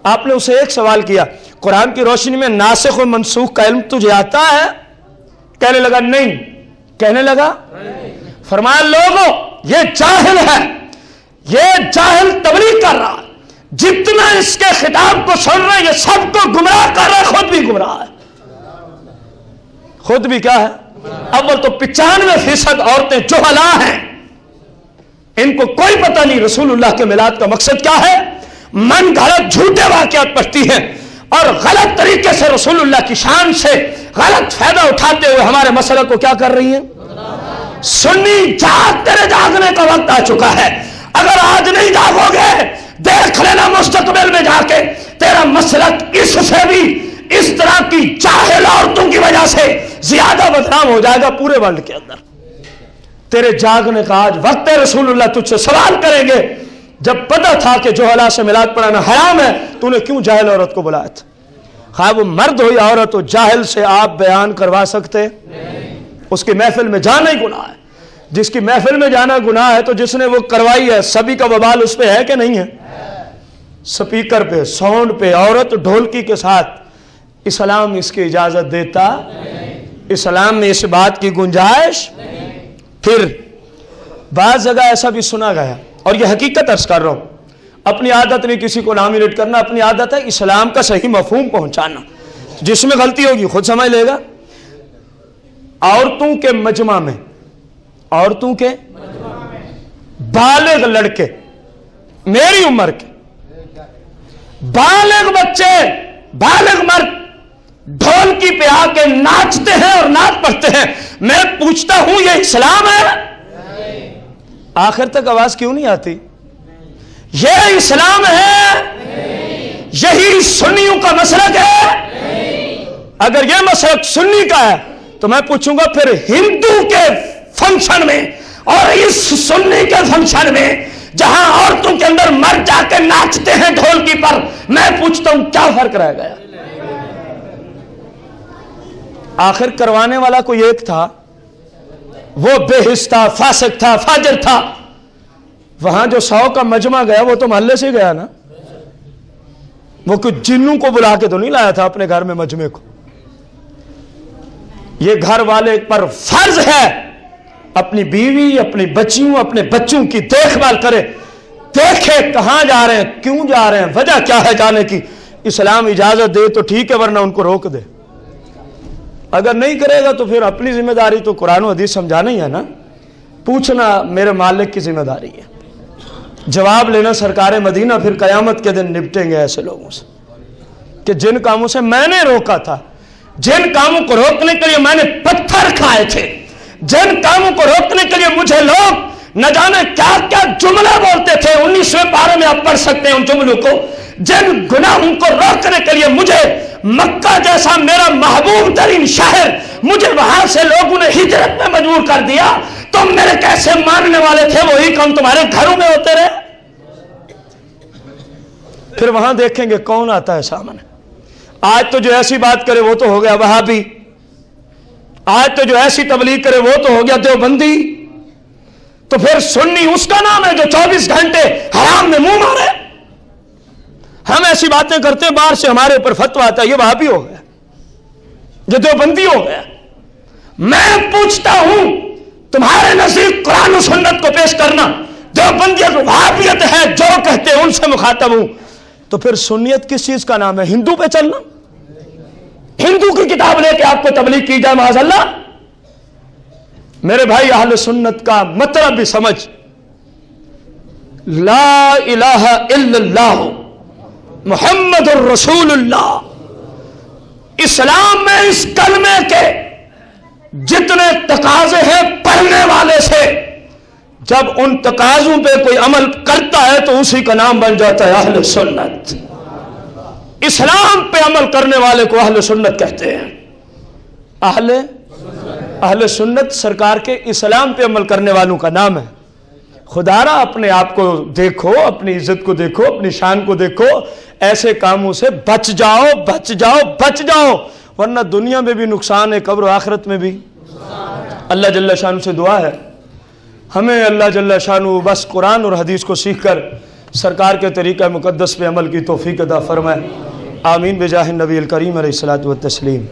آپ نے اسے ایک سوال کیا، قرآن کی روشنی میں ناسخ و منسوخ کا علم تجھے آتا ہے؟ کہنے لگا نہیں، کہنے لگا فرمایا لوگوں یہ جاہل ہے، یہ جاہل تبلیغ کر رہا ہے، جتنا اس کے خطاب کو سن رہے ہیں یہ سب کو گمراہ کر رہا ہے، خود بھی گمراہ ہے، خود بھی کیا ہے؟ اول تو 95% عورتیں جہلا ہیں، ان کو کوئی پتہ نہیں رسول اللہ کے میلاد کا مقصد کیا ہے، من گھڑت جھوٹے واقعات پڑھتی ہیں اور غلط طریقے سے رسول اللہ کی شان سے غلط فائدہ اٹھاتے ہوئے ہمارے مسئلہ کو کیا کر رہی ہیں؟ سنی جاگ، تیرے جاگنے کا وقت آ چکا ہے، اگر آج نہیں جاگو گے دیکھ لینا مستقبل میں جا کے تیرا مسلک اس سے بھی اس طرح کی جاہل عورتوں کی وجہ سے زیادہ بدنام ہو جائے گا پورے ورلڈ کے اندر۔ تیرے جاگنے کا آج وقت ہے، رسول اللہ تجھ سے سوال کریں گے، جب پتہ تھا کہ جوہلا سے میلاد پڑھانا حرام ہے تو نے کیوں جاہل عورت کو بلایا تھا؟ خواہ وہ مرد ہو یا عورت ہو، جاہل سے آپ بیان کروا سکتے؟ اس کی محفل میں جانا ہی گناہ ہے، جس کی محفل میں جانا گناہ ہے تو جس نے وہ کروائی ہے سبھی کا وبال اس پہ ہے کہ نہیں ہے؟ سپیکر پہ، ساؤنڈ پہ، عورت ڈھولکی کے ساتھ، اسلام اس کی اجازت دیتا؟ اسلام میں اس بات کی گنجائش؟ پھر بعض جگہ ایسا بھی سنا گیا، اور یہ حقیقت عرض کر رہا ہوں، اپنی عادت نہیں کسی کو نامینیٹ کرنا، اپنی عادت ہے اسلام کا صحیح مفہوم پہنچانا، جس میں غلطی ہوگی خود سمجھ لے گا۔ عورتوں کے مجمع میں، عورتوں کے بالغ لڑکے، میری عمر کے بالغ بچے، بالغ مرد ڈھولکی پہ آ کے ناچتے ہیں اور نعت پڑھتے ہیں، میں پوچھتا ہوں یہ اسلام ہے؟ آخر تک آواز کیوں نہیں آتی؟ یہ اسلام ہے؟ یہی سنیوں کا مسلک ہے؟ اگر یہ مسلک سنی کا ہے تو میں پوچھوں گا پھر ہندو کے فنکشن میں اور اس سنی کے فنکشن میں جہاں عورتوں کے اندر مرد جا کے ناچتے ہیں ڈھولکی پر، میں پوچھتا ہوں کیا فرق رہ گیا؟ آخر کروانے والا کوئی ایک تھا، وہ بے حس تھا، فاسق تھا، فاجر تھا، وہاں جو 100 کا مجمع گیا وہ تو محلے سے گیا نا، وہ کچھ جنوں کو بلا کے تو نہیں لایا تھا اپنے گھر میں مجمع کو۔ یہ گھر والے پر فرض ہے اپنی بیوی، اپنی بچیوں، اپنے بچوں کی دیکھ بھال کرے، دیکھے کہاں جا رہے ہیں، کیوں جا رہے ہیں، وجہ کیا ہے جانے کی۔ اسلام اجازت دے تو ٹھیک ہے، ورنہ ان کو روک دے۔ اگر نہیں کرے گا تو پھر اپنی ذمہ داری تو قرآن و حدیث سمجھانا ہی ہے نا، پوچھنا میرے مالک کی ذمہ داری ہے، جواب لینا سرکار مدینہ پھر قیامت کے دن نپٹیں گے ایسے لوگوں سے کہ جن کاموں سے میں نے روکا تھا، جن کاموں کو روکنے کے لیے میں نے پتھر کھائے تھے، جن کاموں کو روکنے کے لیے مجھے لوگ نہ جانے کیا کیا جملہ بولتے تھے، 19ویں پارے میں آپ پڑھ سکتے ہیں ان جملوں کو، جن گناہوں کو روکنے کے لیے مجھے مکہ جیسا میرا محبوب ترین شہر، مجھے وہاں سے لوگوں نے ہجرت میں مجبور کر دیا، تم میرے کیسے ماننے والے تھے، وہی کام تمہارے گھروں میں ہوتے رہے۔ پھر وہاں دیکھیں گے کون آتا ہے سامنے۔ آج تو جو ایسی بات کرے وہ تو ہو گیا وہابی، آج تو جو ایسی تبلیغ کرے وہ تو ہو گیا دیوبندی، تو پھر سنی اس کا نام ہے جو 24 گھنٹے حرام میں منہ مارے۔ ہم ایسی باتیں کرتے ہیں، باہر سے ہمارے اوپر فتویٰ آتا ہے یہ وہابی ہو گیا، یہ دیوبندی ہو گیا۔ میں پوچھتا ہوں تمہارے نزدیک قرآن و سنت کو پیش کرنا، دیوبندیت وہابیت ہے جو کہتے ہیں ان سے مخاطب ہوں، تو پھر سنیت کس چیز کا نام ہے؟ ہندو پہ چلنا، ہندو کی کتاب لے کے آپ کو تبلیغ کی جائے معاذ اللہ۔ میرے بھائی اہل سنت کا مطلب بھی سمجھ، لا الہ الا اللہ محمد الرسول اللہ۔ اسلام میں اس کلمے کے جتنے تقاضے ہیں پڑھنے والے سے، جب ان تقاضوں پہ کوئی عمل کرتا ہے تو اسی کا نام بن جاتا ہے اہل سنت۔ اسلام پہ عمل کرنے والے کو اہل سنت کہتے ہیں۔ اہل سنت سرکار کے اسلام پہ عمل کرنے والوں کا نام ہے۔ خدا را اپنے آپ کو دیکھو، اپنی عزت کو دیکھو، اپنی شان کو دیکھو، ایسے کاموں سے بچ جاؤ، بچ جاؤ، بچ جاؤ، ورنہ دنیا میں بھی نقصان ہے، قبر و آخرت میں بھی۔ اللہ جل شانہ سے دعا ہے ہمیں اللہ جل شانہ بس قرآن اور حدیث کو سیکھ کر سرکار کے طریقہ مقدس پہ عمل کی توفیق عطا فرمائے۔ آمین بجاہ النبی الکریم علیہ الصلوۃ والتسلیم۔